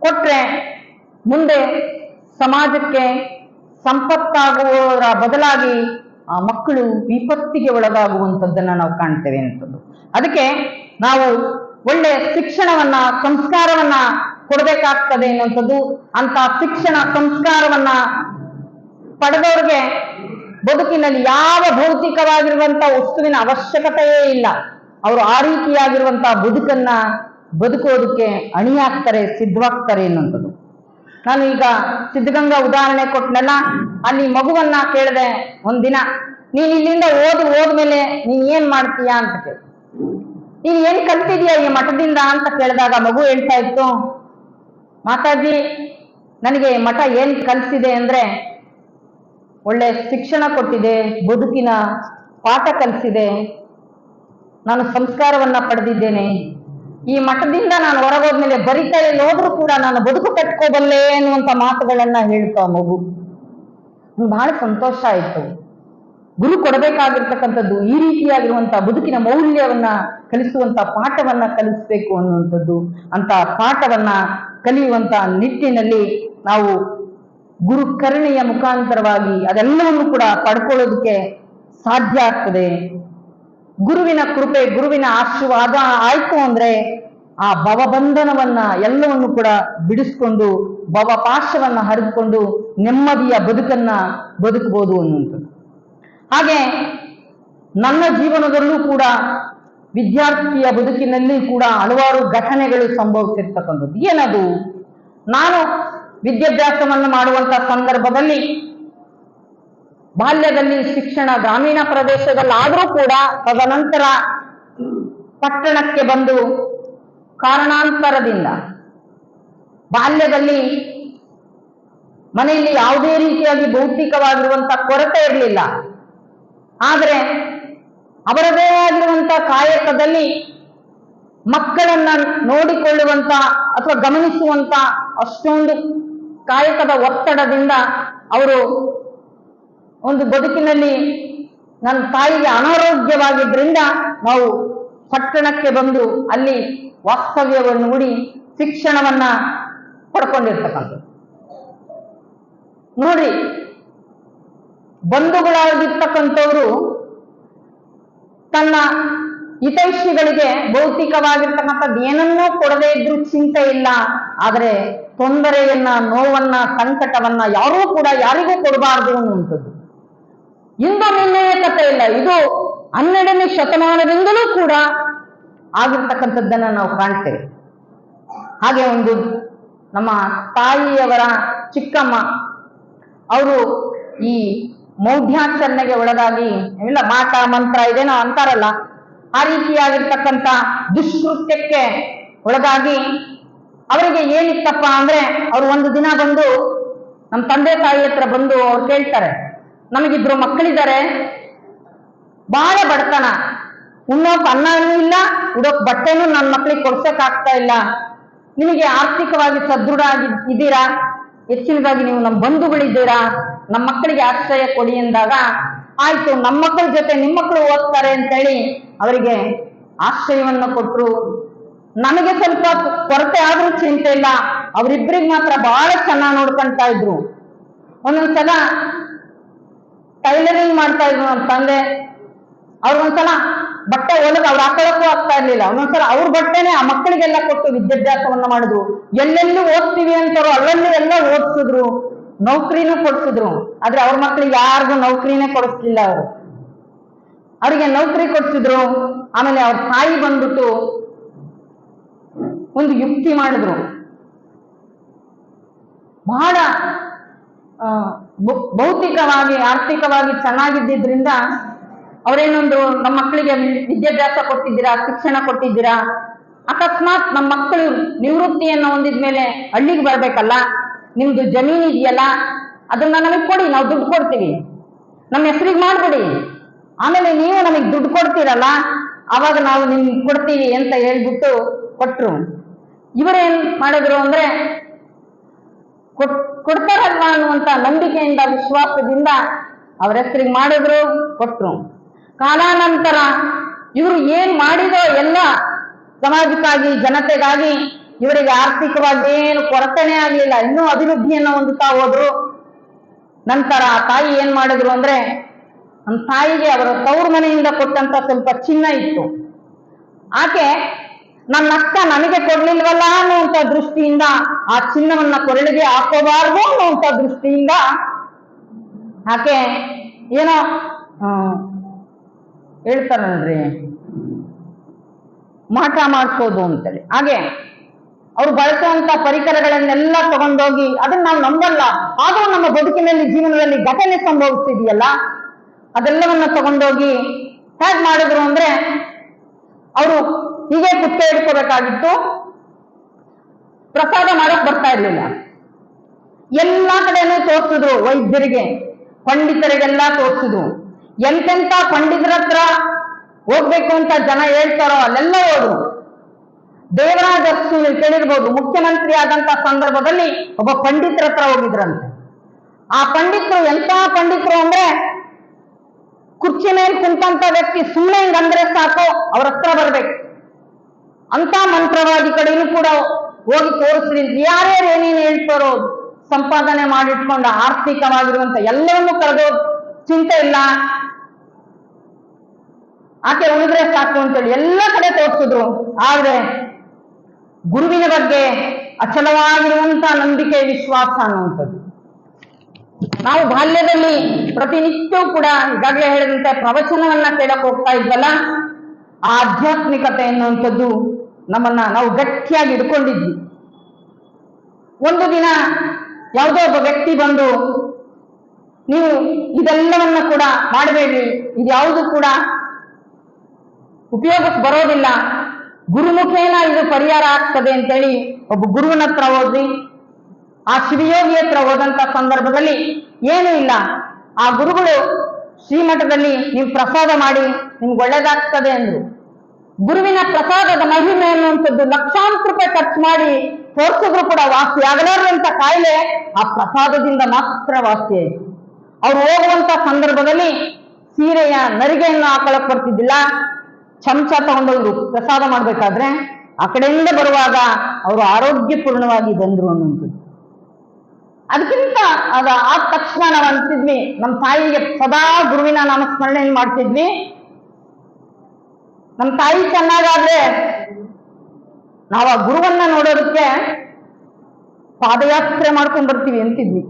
ಕೊಟ್ರೆ ಮುಂದೆ ಸಮಾಜಕ್ಕೆ ಸಂಪತ್ತಾಗುವುದರ ಬದಲಾಗಿ ಆ ಮಕ್ಕಳು ವಿಪತ್ತಿಗೆ ಒಳಗಾಗುವಂಥದ್ದನ್ನ ನಾವು ಕಾಣ್ತೇವೆ ಅಂತದ್ದು. ಅದಕ್ಕೆ ನಾವು ಒಳ್ಳೆ ಶಿಕ್ಷಣವನ್ನ ಸಂಸ್ಕಾರವನ್ನ ಕೊಡಬೇಕಾಗ್ತದೆ ಅನ್ನುವಂಥದ್ದು. ಅಂತ ಶಿಕ್ಷಣ ಸಂಸ್ಕಾರವನ್ನ ಪಡೆದವ್ರಿಗೆ ಬದುಕಿನಲ್ಲಿ ಯಾವ ಭೌತಿಕವಾಗಿರುವಂತಹ ವಸ್ತುವಿನ ಅವಶ್ಯಕತೆಯೇ ಇಲ್ಲ. ಅವರು ಆ ರೀತಿಯಾಗಿರುವಂತಹ ಬದುಕನ್ನ ಬದುಕೋದಕ್ಕೆ ಅಣಿಯಾಗ್ತಾರೆ, ಸಿದ್ಧವಾಗ್ತಾರೆ ಅನ್ನುವಂಥದ್ದು. ನಾನು ಈಗ ಸಿದ್ಧಗಂಗಾ ಉದಾಹರಣೆ ಕೊಟ್ಟನಲ್ಲ, ಅಲ್ಲಿ ಮಗುವನ್ನ ಕೇಳಿದೆ ಒಂದಿನ, ನೀನ್ ಇಲ್ಲಿಂದ ಹೋದ್ಮೇಲೆ ನೀನ್ ಏನ್ ಮಾಡ್ತೀಯಾ ಅಂತ ಕೇಳಿ, ನೀನ್ ಏನ್ ಕಲ್ತಿದ್ಯಾ ಈ ಮಠದಿಂದ ಅಂತ ಕೇಳಿದಾಗ ಮಗು ಹೇಳ್ತಾ ಇತ್ತು, ಮಾತಾಜಿ ನನಗೆ ಮಠ ಏನ್ ಕಲಿಸಿದೆ ಅಂದ್ರೆ ಒಳ್ಳೆ ಶಿಕ್ಷಣ ಕೊಟ್ಟಿದೆ, ಬದುಕಿನ ಪಾಠ ಕಲಿಸಿದೆ, ನಾನು ಸಂಸ್ಕಾರವನ್ನ ಪಡೆದಿದ್ದೇನೆ. ಈ ಮಠದಿಂದ ನಾನು ಹೊರಗೋದ್ಮೇಲೆ ಬರೀ ಕೈಯಲ್ಲಿ ಹೋದ್ರೂ ಕೂಡ ನಾನು ಬದುಕು ಕಟ್ಕೋಬಲ್ಲೆ ಅನ್ನುವಂತ ಮಾತುಗಳನ್ನ ಹೇಳ್ತಾ ಮಗು. ಬಹಳ ಸಂತೋಷ ಆಯ್ತು. ಗುರು ಕೊಡಬೇಕಾಗಿರ್ತಕ್ಕಂಥದ್ದು ಈ ರೀತಿಯಾಗಿರುವಂತಹ ಬದುಕಿನ ಮೌಲ್ಯವನ್ನ ಕಲಿಸುವಂತ ಪಾಠವನ್ನ ಕಲಿಸ್ಬೇಕು ಅನ್ನುವಂಥದ್ದು. ಅಂತ ಪಾಠವನ್ನ ಕಲಿಯುವಂತ ನಿಟ್ಟಿನಲ್ಲಿ ನಾವು ಗುರು ಕರುಣೆಯ ಮುಖಾಂತರವಾಗಿ ಅದೆಲ್ಲವನ್ನು ಕೂಡ ಪಡ್ಕೊಳ್ಳೋದಕ್ಕೆ ಸಾಧ್ಯ ಆಗ್ತದೆ. ಗುರುವಿನ ಕೃಪೆ, ಗುರುವಿನ ಆಶೀರ್ವಾದ ಆಯ್ತು ಅಂದ್ರೆ ಆ ಭವಬಂಧನವನ್ನ ಎಲ್ಲವನ್ನು ಕೂಡ ಬಿಡಿಸ್ಕೊಂಡು ಭವಪಾಶವನ್ನ ಹರಿದುಕೊಂಡು ನೆಮ್ಮದಿಯ ಬದುಕನ್ನ ಬದುಕಬಹುದು ಅನ್ನುವಂಥದ್ದು. ಹಾಗೆ ನನ್ನ ಜೀವನದಲ್ಲೂ ಕೂಡ ವಿದ್ಯಾರ್ಥಿಯ ಬದುಕಿನಲ್ಲಿ ಕೂಡ ಹಲವಾರು ಘಟನೆಗಳು ಸಂಭವಿಸಿರ್ತಕ್ಕಂಥದ್ದು. ಏನದು? ನಾನು ವಿದ್ಯಾಭ್ಯಾಸವನ್ನು ಮಾಡುವಂತ ಸಂದರ್ಭದಲ್ಲಿ ಬಾಲ್ಯದಲ್ಲಿ ಶಿಕ್ಷಣ ಗ್ರಾಮೀಣ ಪ್ರದೇಶದಲ್ಲಿ ಆದ್ರೂ ಕೂಡ ತದನಂತರ ಪಟ್ಟಣಕ್ಕೆ ಬಂದು ಕಾರಣಾಂತರದಿಂದ ಬಾಲ್ಯದಲ್ಲಿ ಮನೆಯಲ್ಲಿ ಯಾವುದೇ ರೀತಿಯಾಗಿ ಭೌತಿಕವಾಗಿರುವಂತ ಕೊರತೆ ಇರಲಿಲ್ಲ. ಆದರೆ ಅವರದೇ ಆಗಿರುವಂತ ಕಾಯಕದಲ್ಲಿ ಮಕ್ಕಳನ್ನ ನೋಡಿಕೊಳ್ಳುವಂತ ಅಥವಾ ಗಮನಿಸುವಂತ ಅಷ್ಟೊಂದು ಕಾಯಕದ ಒತ್ತಡದಿಂದ ಅವರು ಒಂದು ಬದುಕಿನಲ್ಲಿ ನನ್ನ ತಾಯಿಗೆ ಅನಾರೋಗ್ಯವಾಗಿದ್ದರಿಂದ ನಾವು ಪಟ್ಟಣಕ್ಕೆ ಬಂದು ಅಲ್ಲಿ ವಾಸ್ತವ್ಯವನ್ನು ಹೂಡಿ ಶಿಕ್ಷಣವನ್ನ ಪಡ್ಕೊಂಡಿರ್ತಕ್ಕಂಥದ್ದು. ನೋಡಿ, ಬಂಧುಗಳಾಗಿರ್ತಕ್ಕಂಥವ್ರು ತನ್ನ ಹಿತೈಷಿಗಳಿಗೆ ಭೌತಿಕವಾಗಿರ್ತಕ್ಕಂಥದ್ದು ಏನನ್ನೂ ಕೊಡದೇ ಇದ್ರೂ ಚಿಂತೆ ಇಲ್ಲ. ಆದರೆ ತೊಂದರೆಯನ್ನ, ನೋವನ್ನ, ಸಂಕಟವನ್ನ ಯಾರೂ ಕೂಡ ಯಾರಿಗೂ ಕೊಡಬಾರ್ದು ಅನ್ನುವಂಥದ್ದು ಇಂದು ನಿನ್ನೆಯ ಕಥೆ ಇಲ್ಲ. ಇದು 12ನೇ ಶತಮಾನದಿಂದಲೂ ಕೂಡ ಆಗಿರ್ತಕ್ಕಂಥದ್ದನ್ನ ನಾವು ಕಾಣ್ತೇವೆ. ಹಾಗೆ ಒಂದು ನಮ್ಮ ತಾಯಿಯವರ ಚಿಕ್ಕಮ್ಮ ಅವರು ಈ ಮೌಢ್ಯಾಚರಣೆಗೆ ಒಳಗಾಗಿ ಇಲ್ಲ ಮಾಟ ಮಂತ್ರ ಇದೇನೋ ಅಂತಾರಲ್ಲ, ಆ ರೀತಿಯಾಗಿರ್ತಕ್ಕಂಥ ದುಷ್ಕೃತ್ಯಕ್ಕೆ ಒಳಗಾಗಿ ಅವರಿಗೆ ಏನಿತ್ತಪ್ಪ ಅಂದ್ರೆ, ಅವ್ರು ಒಂದು ದಿನ ಬಂದು ನಮ್ಮ ತಂದೆ ತಾಯಿ ಹತ್ರ ಬಂದು ಅವ್ರು ಕೇಳ್ತಾರೆ, ನಮಗಿಬ್ರು ಮಕ್ಕಳಿದ್ದಾರೆ, ಬಹಳ ಬಡತನ, ಉಣ್ಣೋಕ್ ಅನ್ನನೂ ಇಲ್ಲ, ಉಡೋಕ್ ಬಟ್ಟೆನೂ ನನ್ನ ಮಕ್ಕಳಿಗೆ ಕೊಡ್ಸಕ್ ಆಗ್ತಾ ಇಲ್ಲ, ನಿಮಗೆ ಆರ್ಥಿಕವಾಗಿ ಸದೃಢ ಇದ್ದೀರಾ, ಹೆಚ್ಚಿನದಾಗಿ ನೀವು ನಮ್ಮ ಬಂಧುಗಳಿದ್ದೀರಾ, ನಮ್ಮ ಮಕ್ಕಳಿಗೆ ಆಶ್ರಯ ಕೊಡಿ ಎಂದಾಗ, ಆಯ್ತು ನಮ್ಮ ಮಕ್ಕಳ ಜೊತೆ ನಿಮ್ಮ ಮಕ್ಕಳು ಓದ್ತಾರೆ ಅಂತೇಳಿ ಅವರಿಗೆ ಆಶ್ರಯವನ್ನು ಕೊಟ್ಟರು. ನಮಗೆ ಸ್ವಲ್ಪ ಕೊರತೆ ಆದ್ರೂ ಚಿಂತೆ ಇಲ್ಲ, ಅವರಿಬ್ಬರಿಗೆ ಮಾತ್ರ ಬಹಳ ಚೆನ್ನಾಗಿ ನೋಡ್ಕೊಂತಾ ಇದ್ರು. ಒಂದೊಂದ್ಸಲ ಟೈಲರಿಂಗ್ ಮಾಡ್ತಾ ಇದ್ರು ನಮ್ಮ ತಂದೆ, ಅವ್ರಿಗೊಂದ್ಸಲ ಬಟ್ಟೆ ಹೊಲದ ಅವ್ರು ಹಾಕೊಳ್ಳಕ್ಕೂ ಆಗ್ತಾ ಇರ್ಲಿಲ್ಲ, ಒಂದೊಂದ್ಸಲ ಅವ್ರ ಬಟ್ಟೆನೆ ಆ ಮಕ್ಕಳಿಗೆಲ್ಲ ಕೊಟ್ಟು ವಿದ್ಯಾಭ್ಯಾಸವನ್ನ ಮಾಡಿದ್ರು. ಎಲ್ಲೆಲ್ಲಿ ಓದ್ತೀವಿ ಅಂತಾರೋ ಅಲ್ಲಲ್ಲಿ ಎಲ್ಲ ಓದಿಸಿದ್ರು, ನೌಕರಿನೂ ಕೊಡ್ಸಿದ್ರು. ಆದ್ರೆ ಅವ್ರ ಮಕ್ಕಳಿಗೆ ಯಾರಿಗೂ ನೌಕರಿನೇ ಕೊಡಿಸ್ಲಿಲ್ಲ. ಅವರಿಗೆ ನೌಕರಿ ಕೊಡ್ಸಿದ್ರು. ಆಮೇಲೆ ಅವ್ರ ತಾಯಿ ಬಂದ್ಬಿಟ್ಟು ಒಂದು ಯುಕ್ತಿ ಮಾಡಿದ್ರು, ಬಹಳ ಭೌತಿಕವಾಗಿ ಆರ್ಥಿಕವಾಗಿ ಚೆನ್ನಾಗಿದ್ದರಿಂದ ಅವರೇನೊಂದು ನಮ್ಮ ಮಕ್ಕಳಿಗೆ ವಿದ್ಯಾಭ್ಯಾಸ ಕೊಟ್ಟಿದ್ದೀರಾ, ಶಿಕ್ಷಣ ಕೊಟ್ಟಿದ್ದೀರಾ, ಅಕಸ್ಮಾತ್ ನಮ್ಮ ಮಕ್ಕಳು ನಿವೃತ್ತಿಯನ್ನು ಹೊಂದಿದ್ಮೇಲೆ ಹಳ್ಳಿಗೆ ಬರ್ಬೇಕಲ್ಲ, ನಿಮ್ದು ಜಮೀನು ಇದೆಯಲ್ಲ ಅದನ್ನ ನಮಗೆ ಕೊಡಿ, ನಾವು ದುಡ್ಡು ಕೊಡ್ತೀವಿ, ನಮ್ಮ ಹೆಸರಿಗೆ ಮಾಡ್ಬಿಡಿ, ಆಮೇಲೆ ನೀವು ನಮಗೆ ದುಡ್ಡು ಕೊಡ್ತೀರಲ್ಲ ಅವಾಗ ನಾವು ನಿಮ್ಗೆ ಕೊಡ್ತೀವಿ ಅಂತ ಹೇಳ್ಬಿಟ್ಟು ಕೊಟ್ರು. ಇವರೇನ್ ಮಾಡಿದ್ರು ಅಂದ್ರೆ, ಕೊಡ್ತಾರಲ್ವಾ ಅನ್ನುವಂತ ನಂಬಿಕೆಯಿಂದ ವಿಶ್ವಾಸದಿಂದ ಅವ್ರ ಹೆಸರಿಗೆ ಮಾಡಿದ್ರು, ಕೊಟ್ರು. ಕಾಲಾನಂತರ ಇವರು ಏನ್ ಮಾಡಿದೋ ಎಲ್ಲ ಸಮಾಜಕ್ಕಾಗಿ ಜನತೆಗಾಗಿ ಇವರಿಗೆ ಆರ್ಥಿಕವಾಗಿ ಏನು ಕೊರತೆನೇ ಆಗ್ಲಿಲ್ಲ, ಇನ್ನೂ ಅಭಿವೃದ್ಧಿಯನ್ನು ಹೊಂದುತ್ತಾ ಹೋದ್ರು. ನಂತರ ತಾಯಿ ಏನ್ ಮಾಡಿದ್ರು ಅಂದ್ರೆ, ನಮ್ಮ ತಾಯಿಗೆ ಅವರ ತವರು ಮನೆಯಿಂದ ಕೊಟ್ಟಂತ ಸ್ವಲ್ಪ ಚಿನ್ನ ಇತ್ತು, ಆಕೆ ನನ್ನ ಅಕ್ಕ ನನಗೆ ಕೊಡ್ಲಿಲ್ವಲ್ಲ ಅನ್ನುವಂತ ದೃಷ್ಟಿಯಿಂದ ಆ ಚಿನ್ನವನ್ನ ಕೊರಳಿಗೆ ಹಾಕೋಬಾರ್ದು ಅನ್ನುವಂತ ದೃಷ್ಟಿಯಿಂದ ಆಕೆ ಏನೋ ಹೇಳ್ತಾರಲ್ರಿ ಮಾಟ ಮಾಡಿಸೋದು ಅಂತೇಳಿ, ಹಾಗೆ ಅವ್ರು ಬಳಸುವಂತ ಪರಿಕರಗಳನ್ನೆಲ್ಲ ತಗೊಂಡೋಗಿ, ಅದನ್ನ ನಾವು ನಂಬಲ್ಲ, ಆದ್ರೂ ನಮ್ಮ ಬದುಕಿನಲ್ಲಿ ಜೀವನದಲ್ಲಿ ಘಟನೆ ಸಂಭವಿಸ್ತಿದೆಯಲ್ಲ, ಅದೆಲ್ಲವನ್ನ ತಗೊಂಡೋಗಿ ಹೇಗ್ ಮಾಡಿದ್ರು ಅಂದ್ರೆ, ಅವರು ಹೀಗೆ ಕುತ್ತೆ ಹಿಡ್ಕೋಬೇಕಾಗಿತ್ತು, ಪ್ರಸಾದ ಮಾಡಕ್ ಬರ್ತಾ ಇರ್ಲಿಲ್ಲ. ಎಲ್ಲಾ ಕಡೆನೂ ತೋರಿಸಿದ್ರು, ವೈದ್ಯರಿಗೆ ಪಂಡಿತರಿಗೆಲ್ಲ ತೋರಿಸಿದ್ರು. ಎಂತೆಂತ ಪಂಡಿತರ ಹತ್ರ ಹೋಗ್ಬೇಕು ಅಂತ ಜನ ಹೇಳ್ತಾರೋ ಅಲ್ಲೆಲ್ಲ ಹೋದ್ರು. ದೇವರಾಜ ಅರಸು ನೀವು ಕೇಳಿರ್ಬೋದು, ಮುಖ್ಯಮಂತ್ರಿ ಆದಂತ ಸಂದರ್ಭದಲ್ಲಿ ಒಬ್ಬ ಪಂಡಿತರ ಹತ್ರ ಹೋಗಿದ್ರಂತೆ. ಆ ಪಂಡಿತರು ಎಂತ ಪಂಡಿತರು ಅಂದ್ರೆ, ಕುರ್ಚಿ ಮೇಲೆ ಕುಂತಂತ ವ್ಯಕ್ತಿ ಸುಮ್ಮನೆ ಹಿಂಗಂದ್ರೆ ಸಾಕು ಅವ್ರ ಹತ್ರ ಬರ್ಬೇಕು ಅಂತ ಮಂತ್ರವಾದಿ ಕಡೆಯೂ ಕೂಡ ಹೋಗಿ ತೋರಿಸ್ರಿ, ಯಾರ್ಯಾರು ಏನೇನು ಹೇಳ್ತಾರೋ ಸಂಪಾದನೆ ಮಾಡಿಟ್ಕೊಂಡ ಆರ್ಥಿಕವಾಗಿರುವಂತ ಎಲ್ಲವನ್ನೂ ಕರೆದೋ ಚಿಂತೆ ಇಲ್ಲ, ಆಕೆ ಉಳಿದ್ರೆ ಸಾಕು ಅಂತೇಳಿ ಎಲ್ಲ ಕಡೆ ತೋರಿಸಿದ್ರು. ಆದ್ರೆ ಗುರುವಿನ ಬಗ್ಗೆ ಅಚಲವಾಗಿರುವಂತ ನಂಬಿಕೆ ವಿಶ್ವಾಸ ಅನ್ನುವಂಥದ್ದು, ನಾವು ಬಾಲ್ಯದಲ್ಲಿ ಪ್ರತಿನಿತ್ಯವೂ ಕೂಡ ಈಗಾಗಲೇ ಹೇಳಿದಂತೆ ಪ್ರವಚನವನ್ನ ಕೇಳಕ್ ಹೋಗ್ತಾ ಇದ್ವಲ್ಲ, ಆಧ್ಯಾತ್ಮಿಕತೆ ಎನ್ನುವಂಥದ್ದು ನಮ್ಮನ್ನ ನಾವು ಗಟ್ಟಿಯಾಗಿ ಹಿಡ್ಕೊಂಡಿದ್ವಿ. ಒಂದು ದಿನ ಯಾವುದೋ ಒಬ್ಬ ವ್ಯಕ್ತಿ ಬಂದು, ನೀವು ಇದೆಲ್ಲವನ್ನ ಕೂಡ ಮಾಡಬೇಡಿ, ಇದ್ಯಾವುದು ಕೂಡ ಉಪಯೋಗಕ್ಕೆ ಬರೋದಿಲ್ಲ, ಗುರುಮುಖೇನ ಇದು ಪರಿಹಾರ ಆಗ್ತದೆ ಅಂತೇಳಿ ಒಬ್ಬ ಗುರುವಿನ ಹತ್ರ ಹೋದ್ವಿ. ಆ ಶಿವಯೋಗಿ ಹತ್ರ ಹೋದಂತ ಸಂದರ್ಭದಲ್ಲಿ ಏನೂ ಇಲ್ಲ, ಆ ಗುರುಗಳು ಶ್ರೀಮಠದಲ್ಲಿ ನೀವು ಪ್ರಸಾದ ಮಾಡಿ ನಿಮ್ಗೆ ಒಳ್ಳೇದಾಗ್ತದೆ ಅಂದ್ರು. ಗುರುವಿನ ಪ್ರಸಾದದ ಮಹಿಮೆ ಅನ್ನುವಂಥದ್ದು ಲಕ್ಷಾಂತರ ರೂಪಾಯಿ ಖರ್ಚು ಮಾಡಿ ತೋರಿಸಿದ್ರು ಕೂಡ ವಾಸಿ ಆಗಲಾರದಂತ ಕಾಯಿಲೆ ಆ ಪ್ರಸಾದದಿಂದ ಮಾತ್ರ ವಾಸಿ ಆಯಿತು. ಅವ್ರು ಹೋಗುವಂತ ಸಂದರ್ಭದಲ್ಲಿ ಸೀರೆಯ ನರಿಗೆಯನ್ನು ಹಾಕೊಳ್ಳಕ್ ಬರ್ತಿದ್ದಿಲ್ಲ, ಚಮಚ ತಗೊಂಡೋದ್ರು ಪ್ರಸಾದ ಮಾಡ್ಬೇಕಾದ್ರೆ, ಆ ಕಡೆಯಿಂದ ಬರುವಾಗ ಅವರು ಆರೋಗ್ಯಪೂರ್ಣವಾಗಿ ಬಂದ್ರು ಅನ್ನುವಂಥದ್ದು. ಅದಕ್ಕಿಂತ ಆದ ತಕ್ಷಣ ನಾವು ಅಂತಿದ್ವಿ, ನಮ್ಮ ತಾಯಿಗೆ ಸದಾ ಗುರುವಿನ ನಾಮಸ್ಮರಣೆಯನ್ನು ಮಾಡ್ತಿದ್ವಿ, ನಮ್ಮ ತಾಯಿ ಚೆನ್ನಾಗಾದ್ರೆ ನಾವು ಆ ಗುರುವನ್ನ ನೋಡೋದಕ್ಕೆ ಪಾದಯಾತ್ರೆ ಮಾಡ್ಕೊಂಡ್ ಬರ್ತೀವಿ ಅಂತಿದ್ವಿ.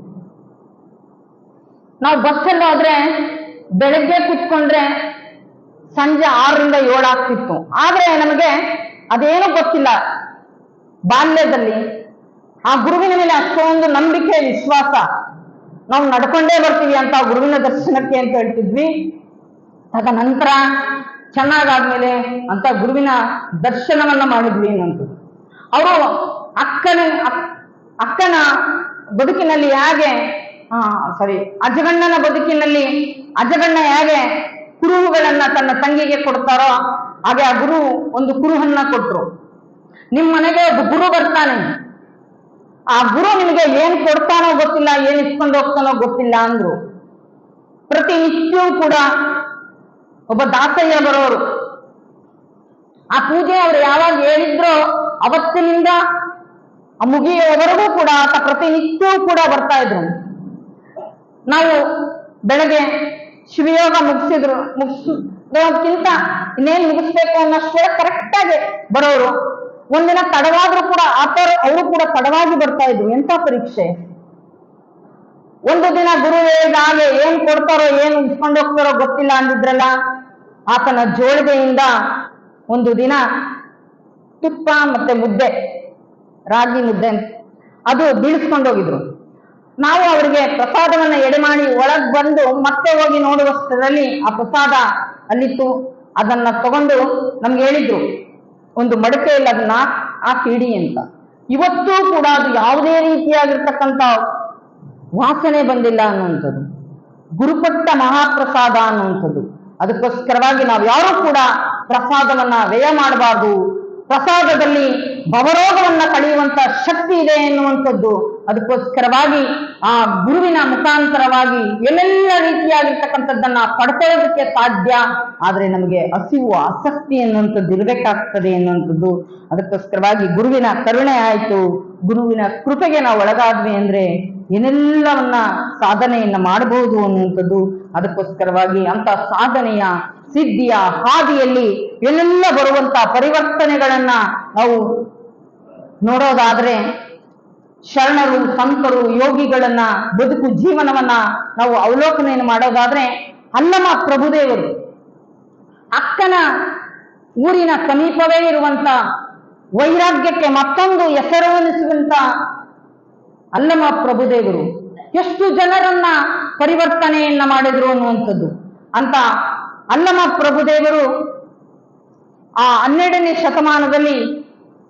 ನಾವು ಬಸ್ಸಲ್ಲಿ ಹೋದ್ರೆ ಬೆಳಗ್ಗೆ ಕುತ್ಕೊಂಡ್ರೆ ಸಂಜೆ 6ರಿಂದ 7 ಆಗ್ತಿತ್ತು. ಆದ್ರೆ ನಮಗೆ ಅದೇನೂ ಗೊತ್ತಿಲ್ಲ ಬಾಲ್ಯದಲ್ಲಿ. ಆ ಗುರುವಿನ ಮೇಲೆ ಅಷ್ಟೊಂದು ನಂಬಿಕೆ ವಿಶ್ವಾಸ, ನಾವು ನಡ್ಕೊಂಡೇ ಬರ್ತೀವಿ ಅಂತ ಗುರುವಿನ ದರ್ಶನಕ್ಕೆ ಅಂತ ಹೇಳ್ತಿದ್ವಿ. ತದನಂತರ ಚೆನ್ನಾಗಾದ್ಮೇಲೆ ಅಂತ ಗುರುವಿನ ದರ್ಶನವನ್ನ ಮಾಡಿದ್ವಿ ಅನ್ನಂತ. ಅವರು ಅಕ್ಕನ ಬದುಕಿನಲ್ಲಿ ಹೇಗೆ ಅಜಗಣ್ಣನ ಬದುಕಿನಲ್ಲಿ ಅಜಗಣ್ಣ ಹೇಗೆ ಕುರುಹುಗಳನ್ನ ತನ್ನ ತಂಗಿಗೆ ಕೊಡ್ತಾರೋ ಹಾಗೆ ಆ ಗುರು ಒಂದು ಕುರುಹನ್ನ ಕೊಟ್ರು. ನಿಮ್ಮ ಮನೆಗೆ ಒಬ್ಬ ಗುರು ಬರ್ತಾನೆ, ಆ ಗುರು ನಿಮಗೆ ಏನ್ ಕೊಡ್ತಾನೋ ಗೊತ್ತಿಲ್ಲ, ಏನ್ ಇಸ್ಕೊಂಡು ಹೋಗ್ತಾನೋ ಗೊತ್ತಿಲ್ಲ ಅಂದ್ರು. ಪ್ರತಿನಿತ್ಯವೂ ಕೂಡ ಒಬ್ಬ ದಾಸಯ್ಯ ಬರೋರು, ಆ ಪೂಜೆ ಅವ್ರು ಯಾವಾಗ ಹೇಳಿದ್ರೋ ಅವತ್ತಿನಿಂದ ಮುಗಿಯುವವರೆಗೂ ಕೂಡ ಆತ ಪ್ರತಿನಿತ್ಯವೂ ಕೂಡ ಬರ್ತಾ ಇದ್ರು. ನಾವು ಬೆಳಗ್ಗೆ ಶಿವಯೋಗ ಮುಗಿಸೋದಕ್ಕಿಂತ ಇನ್ನೇನು ಮುಗಿಸ್ಬೇಕು ಅನ್ನೋಷ್ಟೇ ಕರೆಕ್ಟ್ ಆಗಿ ಬರೋರು. ಒಂದಿನ ತಡವಾದ್ರೂ ಕೂಡ ಅವರು ಕೂಡ ತಡವಾಗಿ ಬರ್ತಾ ಇದ್ರು. ಎಂತ ಪರೀಕ್ಷೆ! ಒಂದು ದಿನ ಗುರು ಹೇಳಿದ ಹಾಗೆ ಏನ್ ಕೊಡ್ತಾರೋ ಏನು ಇಸ್ಕೊಂಡು ಹೋಗ್ತಾರೋ ಗೊತ್ತಿಲ್ಲ ಅಂದಿದ್ರಲ್ಲ, ಆತನ ಜೋಳಿಗೆಯಿಂದ ಒಂದು ದಿನ ತುಪ್ಪ ಮತ್ತೆ ಮುದ್ದೆ, ರಾಗಿ ಮುದ್ದೆ ಅದು ಬೀಳಿಸ್ಕೊಂಡೋಗಿದ್ರು. ನಾವು ಅವರಿಗೆ ಪ್ರಸಾದವನ್ನ ಎಡೆ ಮಾಡಿ ಒಳಗ್ ಬಂದು ಮತ್ತೆ ಹೋಗಿ ನೋಡುವಷ್ಟರಲ್ಲಿ ಆ ಪ್ರಸಾದ ಅಲ್ಲಿತ್ತು. ಅದನ್ನ ತಗೊಂಡು ನಮ್ಗೆ ಹೇಳಿದ್ರು, ಒಂದು ಮಡಕೆಯಲ್ಲಿ ಅದನ್ನ ಹಾಕಿಡಿ ಅಂತ. ಇವತ್ತೂ ಕೂಡ ಅದು ಯಾವುದೇ ರೀತಿಯಾಗಿರ್ತಕ್ಕಂಥ ವಾಸನೆ ಬಂದಿಲ್ಲ ಅನ್ನುವಂಥದ್ದು, ಗುರುಪಟ್ಟ ಮಹಾಪ್ರಸಾದ ಅನ್ನುವಂಥದ್ದು. ಅದಕ್ಕೋಸ್ಕರವಾಗಿ ನಾವು ಯಾರು ಕೂಡ ಪ್ರಸಾದವನ್ನ ವ್ಯಯ ಮಾಡಬಾರ್ದು. ಪ್ರಸಾದದಲ್ಲಿ ಭವರೋಗವನ್ನ ಕಳೆಯುವಂತ ಶಕ್ತಿ ಇದೆ ಎನ್ನುವಂಥದ್ದು. ಅದಕ್ಕೋಸ್ಕರವಾಗಿ ಆ ಗುರುವಿನ ಮುಖಾಂತರವಾಗಿ ಏನೆಲ್ಲ ರೀತಿಯಾಗಿರ್ತಕ್ಕಂಥದ್ದನ್ನ ಪಡ್ಕೊಳ್ಳೋದಕ್ಕೆ ಸಾಧ್ಯ. ಆದ್ರೆ ನಮಗೆ ಹಸಿವು ಆಸಕ್ತಿ ಎನ್ನುವಂಥದ್ದು ಇರಬೇಕಾಗ್ತದೆ ಎನ್ನುವಂಥದ್ದು. ಅದಕ್ಕೋಸ್ಕರವಾಗಿ ಗುರುವಿನ ಕರುಣೆ ಆಯ್ತು, ಗುರುವಿನ ಕೃಪೆಗೆ ನಾವು ಒಳಗಾದ್ವಿ ಅಂದ್ರೆ ಏನೆಲ್ಲವನ್ನ ಸಾಧನೆಯನ್ನ ಮಾಡಬಹುದು ಅನ್ನುವಂಥದ್ದು. ಅದಕ್ಕೋಸ್ಕರವಾಗಿ ಅಂತ ಸಾಧನೆಯ ಸಿದ್ಧಿಯ ಹಾದಿಯಲ್ಲಿ ಏನೆಲ್ಲ ಬರುವಂತ ಪರಿವರ್ತನೆಗಳನ್ನ ನಾವು ನೋಡೋದಾದ್ರೆ, ಶರಣರು, ಸಂತರು, ಯೋಗಿಗಳನ್ನ ಬದುಕು ಜೀವನವನ್ನ ನಾವು ಅವಲೋಕನೆಯನ್ನು ಮಾಡೋದಾದ್ರೆ, ಅಲ್ಲಮ ಪ್ರಭುದೇವರು ಅಕ್ಕನ ಊರಿನ ಸಮೀಪವೇ ಇರುವಂತ ವೈರಾಗ್ಯಕ್ಕೆ ಮತ್ತೊಂದು ಹೆಸರನ್ನಿಸುವಂತ ಅಲ್ಲಮ ಪ್ರಭುದೇವರು ಎಷ್ಟು ಜನರನ್ನ ಪರಿವರ್ತನೆಯನ್ನ ಮಾಡಿದ್ರು ಅನ್ನುವಂಥದ್ದು. ಅಂತ ಅಲ್ಲಮ ಪ್ರಭುದೇವರು ಆ 12ನೇ ಶತಮಾನದಲ್ಲಿ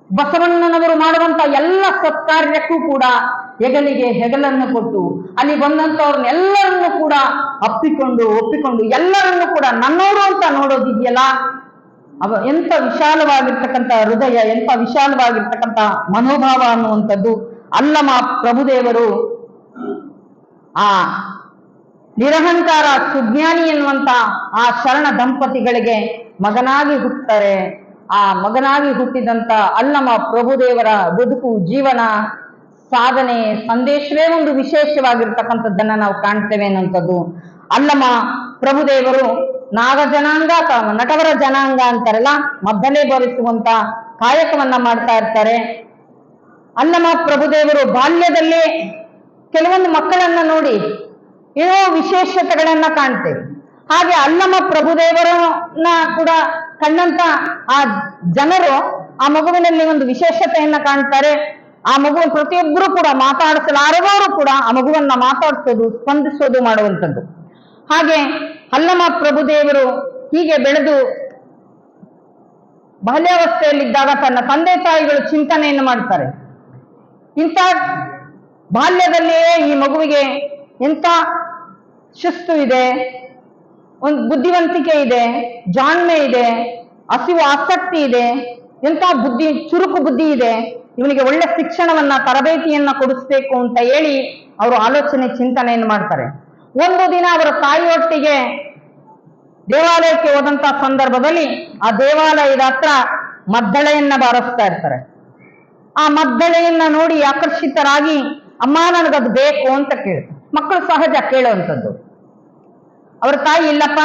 ಬಸವಣ್ಣನವರು ಮಾಡುವಂತ ಎಲ್ಲ ಸತ್ಕಾರ್ಯಕ್ಕೂ ಕೂಡ ಹೆಗಲಿಗೆ ಹೆಗಲನ್ನು ಕೊಟ್ಟು ಅಲ್ಲಿ ಬಂದಂತವ್ರನ್ನೆಲ್ಲರನ್ನು ಕೂಡ ಒಪ್ಪಿಕೊಂಡು ಎಲ್ಲರನ್ನು ಕೂಡ ನನ್ನವರು ಅಂತ ನೋಡೋದಿದೆಯಲ್ಲ, ಎಂತ ವಿಶಾಲವಾಗಿರ್ತಕ್ಕಂಥ ಹೃದಯ, ಎಂತ ವಿಶಾಲವಾಗಿರ್ತಕ್ಕಂಥ ಮನೋಭಾವ ಅನ್ನುವಂಥದ್ದು. ಅಲ್ಲಮ ಪ್ರಭುದೇವರು ಆ ನಿರಹಂಕಾರ ಸುಜ್ಞಾನಿ ಎನ್ನುವಂತ ಆ ಶರಣ ದಂಪತಿಗಳಿಗೆ ಮಗನಾಗಿ ಹುಟ್ಟುತ್ತಾರೆ. ಆ ಮಗನಾಗಿ ಹುಟ್ಟಿದಂತ ಅಲ್ಲಮ ಪ್ರಭುದೇವರ ಬದುಕು, ಜೀವನ, ಸಾಧನೆ, ಸಂದೇಶವೇ ಒಂದು ವಿಶೇಷವಾಗಿರ್ತಕ್ಕಂಥದ್ದನ್ನ ನಾವು ಕಾಣ್ತೇವೆ ಅನ್ನುವಂಥದ್ದು. ಅಲ್ಲಮ ಪ್ರಭುದೇವರು ನಾಗ ಜನಾಂಗ, ನಟವರ ಜನಾಂಗ ಅಂತಾರಲ್ಲ, ಮದ್ದಲೆ ಬರೆಸುವಂತ ಕಾಯಕವನ್ನ ಮಾಡ್ತಾ ಇರ್ತಾರೆ. ಅಲ್ಲಮ ಪ್ರಭುದೇವರು ಬಾಲ್ಯದಲ್ಲೇ ಕೆಲವೊಂದು ಮಕ್ಕಳನ್ನ ನೋಡಿ ಏನೋ ವಿಶೇಷತೆಗಳನ್ನ ಕಾಣ್ತೇವೆ. ಹಾಗೆ ಅಲ್ಲಮ ಪ್ರಭುದೇವರನ್ನ ಕೂಡ ಕಂಡಂತ ಆ ಜನರು ಆ ಮಗುವಿನಲ್ಲಿ ಒಂದು ವಿಶೇಷತೆಯನ್ನ ಕಾಣ್ತಾರೆ. ಆ ಮಗುವಿನ ಪ್ರತಿಯೊಬ್ಬರು ಕೂಡ ಮಾತಾಡಿಸಲಾರದವರು ಕೂಡ ಆ ಮಗುವನ್ನ ಮಾತಾಡಿಸೋದು, ಸ್ಪಂದಿಸೋದು ಮಾಡುವಂಥದ್ದು. ಹಾಗೆ ಅಲ್ಲಮ ಪ್ರಭುದೇವರು ಹೀಗೆ ಬೆಳೆದು ಬಾಲ್ಯಾವಸ್ಥೆಯಲ್ಲಿದ್ದಾಗ ತನ್ನ ತಂದೆ ತಾಯಿಗಳು ಚಿಂತನೆಯನ್ನು ಮಾಡ್ತಾರೆ. ಇಂಥ ಬಾಲ್ಯದಲ್ಲಿಯೇ ಈ ಮಗುವಿಗೆ ಎಂತ ಶಿಸ್ತು ಇದೆ, ಒಂದು ಬುದ್ಧಿವಂತಿಕೆ ಇದೆ, ಜಾಣ್ಮೆ ಇದೆ, ಹಸಿವು ಆಸಕ್ತಿ ಇದೆ, ಎಂತ ಚುರುಕು ಬುದ್ಧಿ ಇದೆ, ಇವನಿಗೆ ಒಳ್ಳೆ ಶಿಕ್ಷಣವನ್ನ, ತರಬೇತಿಯನ್ನ ಕೊಡಿಸ್ಬೇಕು ಅಂತ ಹೇಳಿ ಅವರು ಚಿಂತನೆಯನ್ನು ಮಾಡ್ತಾರೆ. ಒಂದು ದಿನ ಅವರ ತಾಯಿಯೊಟ್ಟಿಗೆ ದೇವಾಲಯಕ್ಕೆ ಹೋದಂತ ಸಂದರ್ಭದಲ್ಲಿ ಆ ದೇವಾಲಯದ ಹತ್ರ ಮದ್ದಳೆಯನ್ನ ಬಾರಿಸ್ತಾ ಇರ್ತಾರೆ. ಆ ಮದ್ದಳೆಯನ್ನ ನೋಡಿ ಆಕರ್ಷಿತರಾಗಿ, ಅಮ್ಮ ನನಗದು ಬೇಕು ಅಂತ ಕೇಳ್ತಾರೆ. ಮಕ್ಕಳು ಸಹಜ ಕೇಳುವಂಥದ್ದು. ಅವ್ರ ತಾಯಿ, ಇಲ್ಲಪ್ಪ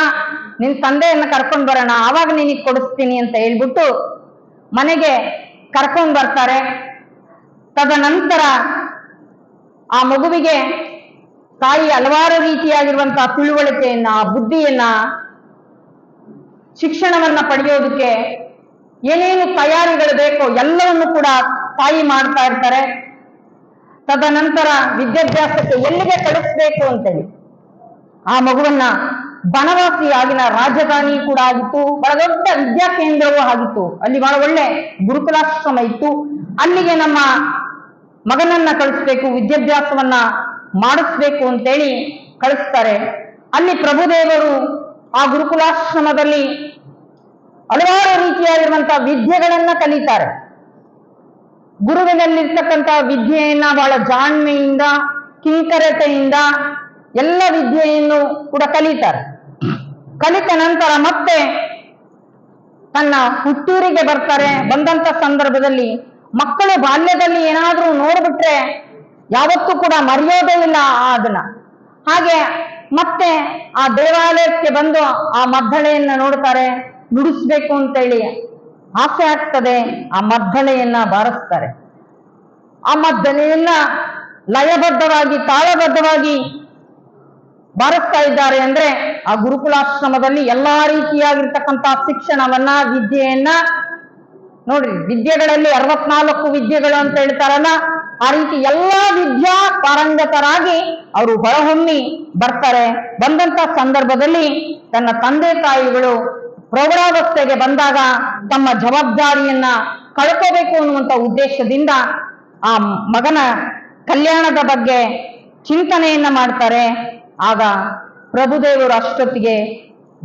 ನಿನ್ ತಂದೆಯನ್ನ ಕರ್ಕೊಂಡ್ ಬರೋಣ, ಆವಾಗ ನಿನಗೆ ಕೊಡಿಸ್ತೀನಿ ಅಂತ ಹೇಳ್ಬಿಟ್ಟು ಮನೆಗೆ ಕರ್ಕೊಂಡ್ ಬರ್ತಾರೆ. ತದನಂತರ ಆ ಮಗುವಿಗೆ ತಾಯಿ ಹಲವಾರು ರೀತಿಯಾಗಿರುವಂತಹ ತಿಳುವಳಿಕೆಯನ್ನ, ಬುದ್ಧಿಯನ್ನ, ಶಿಕ್ಷಣವನ್ನ ಪಡೆಯೋದಕ್ಕೆ ಏನೇನು ತಯಾರಿಗಳು ಬೇಕೋ ಎಲ್ಲವನ್ನು ಕೂಡ ತಾಯಿ ಮಾಡ್ತಾ ಇರ್ತಾರೆ. ತದನಂತರ ವಿದ್ಯಾಭ್ಯಾಸಕ್ಕೆ ಎಲ್ಲಿಗೆ ಕಳಿಸ್ಬೇಕು ಅಂತೇಳಿ ಆ ಮಗುವನ್ನ ಬನವಾಸಿ ಆಗಿನ ರಾಜಧಾನಿ ಕೂಡ ಆಗಿತ್ತು, ಬಹಳ ದೊಡ್ಡ ವಿದ್ಯಾ ಕೇಂದ್ರವೂ ಆಗಿತ್ತು. ಅಲ್ಲಿ ಬಹಳ ಒಳ್ಳೆ ಗುರುಕುಲಾಶ್ರಮ ಇತ್ತು. ಅಲ್ಲಿಗೆ ನಮ್ಮ ಮಗನನ್ನ ಕಳಿಸ್ಬೇಕು, ವಿದ್ಯಾಭ್ಯಾಸವನ್ನ ಮಾಡಿಸ್ಬೇಕು ಅಂತೇಳಿ ಕಳಿಸ್ತಾರೆ. ಅಲ್ಲಿ ಪ್ರಭುದೇವರು ಆ ಗುರುಕುಲಾಶ್ರಮದಲ್ಲಿ ಹಲವಾರು ರೀತಿಯಾಗಿರುವಂತಹ ವಿದ್ಯೆಗಳನ್ನ ಕಲಿತಾರೆ. ಗುರುವಿನಲ್ಲಿರ್ತಕ್ಕಂಥ ವಿದ್ಯೆಯನ್ನ ಬಹಳ ಜಾಣ್ಮೆಯಿಂದ, ಕಿಂಕರತೆಯಿಂದ ಎಲ್ಲ ವಿದ್ಯೆಯನ್ನು ಕೂಡ ಕಲಿತಾರೆ. ಕಲಿತ ನಂತರ ಮತ್ತೆ ತನ್ನ ಹುಟ್ಟೂರಿಗೆ ಬರ್ತಾರೆ. ಬಂದಂತ ಸಂದರ್ಭದಲ್ಲಿ ಮಕ್ಕಳು ಬಾಲ್ಯದಲ್ಲಿ ಏನಾದ್ರೂ ನೋಡ್ಬಿಟ್ರೆ ಯಾವತ್ತೂ ಕೂಡ ಮರೆಯೋದೇ ಇಲ್ಲ ಅದನ್ನ. ಹಾಗೆ ಮತ್ತೆ ಆ ದೇವಾಲಯಕ್ಕೆ ಬಂದು ಆ ಮದ್ದಳೆಯನ್ನ ನೋಡ್ತಾರೆ, ನುಡಿಸ್ಬೇಕು ಅಂತೇಳಿ ಆಸೆ ಆಗ್ತದೆ. ಆ ಮದ್ದಳೆಯನ್ನ ಬಾರಿಸ್ತಾರೆ. ಆ ಮದ್ದಳೆಯನ್ನ ಲಯಬದ್ಧವಾಗಿ, ತಾಳಬದ್ಧವಾಗಿ ಬಾರಿಸ್ತಾ ಇದ್ದಾರೆ ಅಂದ್ರೆ ಆ ಗುರುಕುಲಾಶ್ರಮದಲ್ಲಿ ಎಲ್ಲಾ ರೀತಿಯಾಗಿರ್ತಕ್ಕಂಥ ಶಿಕ್ಷಣವನ್ನ, ವಿದ್ಯೆಯನ್ನ ನೋಡ್ರಿ, ವಿದ್ಯೆಗಳಲ್ಲಿ 64 ವಿದ್ಯೆಗಳು ಅಂತ ಹೇಳ್ತಾರಲ್ಲ, ಆ ರೀತಿ ಎಲ್ಲಾ ವಿದ್ಯಾ ಪಾರಂಗತರಾಗಿ ಅವರು ಹೊರಹೊಮ್ಮಿ ಬರ್ತಾರೆ. ಬಂದಂತ ಸಂದರ್ಭದಲ್ಲಿ ತನ್ನ ತಂದೆ ತಾಯಿಗಳು ಪ್ರೌಢಾವಸ್ಥೆಗೆ ಬಂದಾಗ ತಮ್ಮ ಜವಾಬ್ದಾರಿಯನ್ನ ಕಳ್ಕೋಬೇಕು ಅನ್ನುವಂಥ ಉದ್ದೇಶದಿಂದ ಆ ಮಗನ ಕಲ್ಯಾಣದ ಬಗ್ಗೆ ಚಿಂತನೆಯನ್ನ ಮಾಡ್ತಾರೆ. ಆಗ ಪ್ರಭುದೇವರು ಅಷ್ಟೊತ್ತಿಗೆ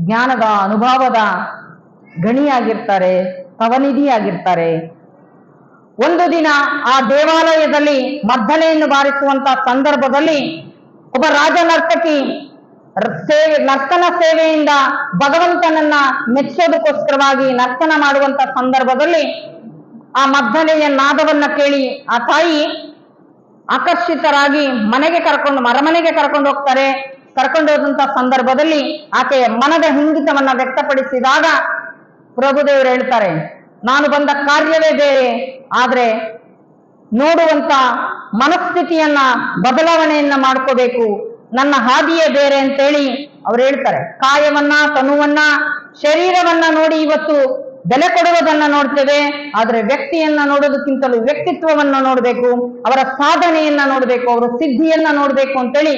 ಜ್ಞಾನದ ಅನುಭವದ ಗಣಿಯಾಗಿರ್ತಾರೆ, ತವನಿಧಿಯಾಗಿರ್ತಾರೆ. ಒಂದು ದಿನ ಆ ದೇವಾಲಯದಲ್ಲಿ ಮದ್ದಳೆಯನ್ನು ಬಾರಿಸುವಂತ ಸಂದರ್ಭದಲ್ಲಿ ಒಬ್ಬ ರಾಜ ನರ್ತಕಿ ನರ್ತನ ಸೇವೆಯಿಂದ ಭಗವಂತನನ್ನ ಮೆಚ್ಚೋದಕ್ಕೋಸ್ಕರವಾಗಿ ನರ್ತನ ಮಾಡುವಂತ ಸಂದರ್ಭದಲ್ಲಿ ಆ ಮದ್ದಳೆಯ ನಾದವನ್ನ ಕೇಳಿ ಆ ತಾಯಿ ಆಕರ್ಷಿತರಾಗಿ ಅರಮನೆಗೆ ಕರ್ಕೊಂಡು ಹೋಗ್ತಾರೆ. ಕರ್ಕೊಂಡು ಹೋದಂತ ಸಂದರ್ಭದಲ್ಲಿ ಆಕೆಯ ಮನದ ಹಿಂಗಿತವನ್ನ ವ್ಯಕ್ತಪಡಿಸಿದಾಗ ಪ್ರಭುದೇವರು ಹೇಳ್ತಾರೆ, ನಾನು ಬಂದ ಕಾರ್ಯವೇ ಬೇರೆ, ಆದ್ರೆ ನೋಡುವಂತ ಮನಸ್ಥಿತಿಯನ್ನ ಬದಲಾವಣೆಯನ್ನ ಮಾಡ್ಕೋಬೇಕು, ನನ್ನ ಹಾದಿಯೇ ಬೇರೆ ಅಂತೇಳಿ ಅವ್ರು ಹೇಳ್ತಾರೆ. ಕಾಯವನ್ನ, ತನುವನ್ನ, ಶರೀರವನ್ನ ನೋಡಿ ಇವತ್ತು ಬೆಲೆ ಕೊಡುವುದನ್ನ ನೋಡ್ತೇವೆ, ಆದ್ರೆ ವ್ಯಕ್ತಿಯನ್ನ ನೋಡೋದಕ್ಕಿಂತಲೂ ವ್ಯಕ್ತಿತ್ವವನ್ನ ನೋಡ್ಬೇಕು, ಅವರ ಸಾಧನೆಯನ್ನ ನೋಡ್ಬೇಕು, ಅವರ ಸಿದ್ಧಿಯನ್ನ ನೋಡ್ಬೇಕು ಅಂತೇಳಿ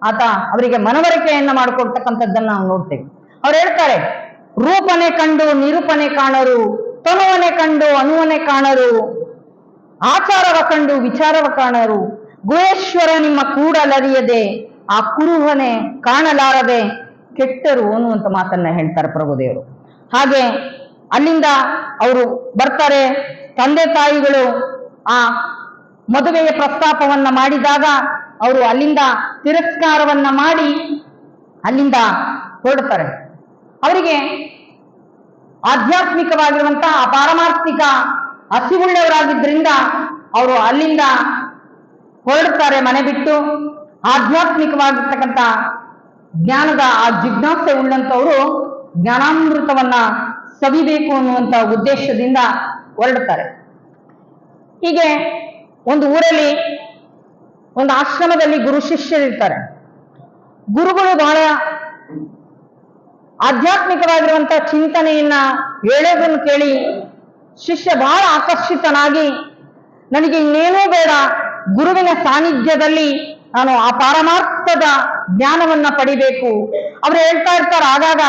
ಆತ ಅವರಿಗೆ ಮನವರಿಕೆಯನ್ನ ಮಾಡಿಕೊಡ್ತಕ್ಕಂಥದ್ದನ್ನ ನಾವು ನೋಡ್ತೇವೆ. ಅವ್ರು ಹೇಳ್ತಾರೆ, ರೂಪನೆ ಕಂಡು ನಿರೂಪಣೆ ಕಾಣರು, ತನುವನೆ ಕಂಡು ಅನುವನೆ ಕಾಣರು, ಆಚಾರವ ಕಂಡು ವಿಚಾರವ ಕಾಣರು, ಗುಹೇಶ್ವರ ನಿಮ್ಮ ಕೂಡಲರಿಯದೆ ಆ ಕುರುಹನೆ ಕಾಣಲಾರದೆ ಕೆಟ್ಟರು ಅನ್ನುವಂಥ ಮಾತನ್ನ ಹೇಳ್ತಾರೆ ಪ್ರಭುದೇವರು. ಹಾಗೆ ಅಲ್ಲಿಂದ ಅವರು ಬರ್ತಾರೆ. ತಂದೆ ತಾಯಿಗಳು ಆ ಮದುವೆಯ ಪ್ರಸ್ತಾಪವನ್ನ ಮಾಡಿದಾಗ ಅವರು ಅಲ್ಲಿಂದ ತಿರಸ್ಕಾರವನ್ನ ಮಾಡಿ ಅಲ್ಲಿಂದ ಹೊರಡ್ತಾರೆ. ಅವರಿಗೆ ಆಧ್ಯಾತ್ಮಿಕವಾಗಿರುವಂತಹ ಪಾರಮಾರ್ಥಿಕ ಹಸಿವುಳ್ಳವರಾಗಿದ್ದರಿಂದ ಅವರು ಅಲ್ಲಿಂದ ಹೊರಡ್ತಾರೆ ಮನೆ ಬಿಟ್ಟು. ಆಧ್ಯಾತ್ಮಿಕವಾಗಿರ್ತಕ್ಕಂಥ ಜ್ಞಾನದ ಆ ಜಿಜ್ಞಾಸೆ ಉಳ್ಳಂತವರು ಜ್ಞಾನಾಮೃತವನ್ನ ಸವಿಬೇಕು ಅನ್ನುವಂಥ ಉದ್ದೇಶದಿಂದ ಹೊರಡ್ತಾರೆ. ಹೀಗೆ ಒಂದು ಊರಲ್ಲಿ, ಒಂದು ಆಶ್ರಮದಲ್ಲಿ ಗುರು ಶಿಷ್ಯರಿರ್ತಾರೆ. ಗುರುಗಳು ಬಹಳ ಆಧ್ಯಾತ್ಮಿಕವಾಗಿರುವಂತಹ ಚಿಂತನೆಯನ್ನ ಹೇಳೋದನ್ನು ಕೇಳಿ ಶಿಷ್ಯ ಬಹಳ ಆಕರ್ಷಿತನಾಗಿ, ನನಗೆ ಇನ್ನೇನೂ ಬೇಡ, ಗುರುವಿನ ಸಾನ್ನಿಧ್ಯದಲ್ಲಿ ನಾನು ಆ ಪಾರಮಾರ್ಥದ ಜ್ಞಾನವನ್ನ ಪಡಿಬೇಕು. ಅವ್ರು ಹೇಳ್ತಾ ಇರ್ತಾರೆ ಆಗಾಗ,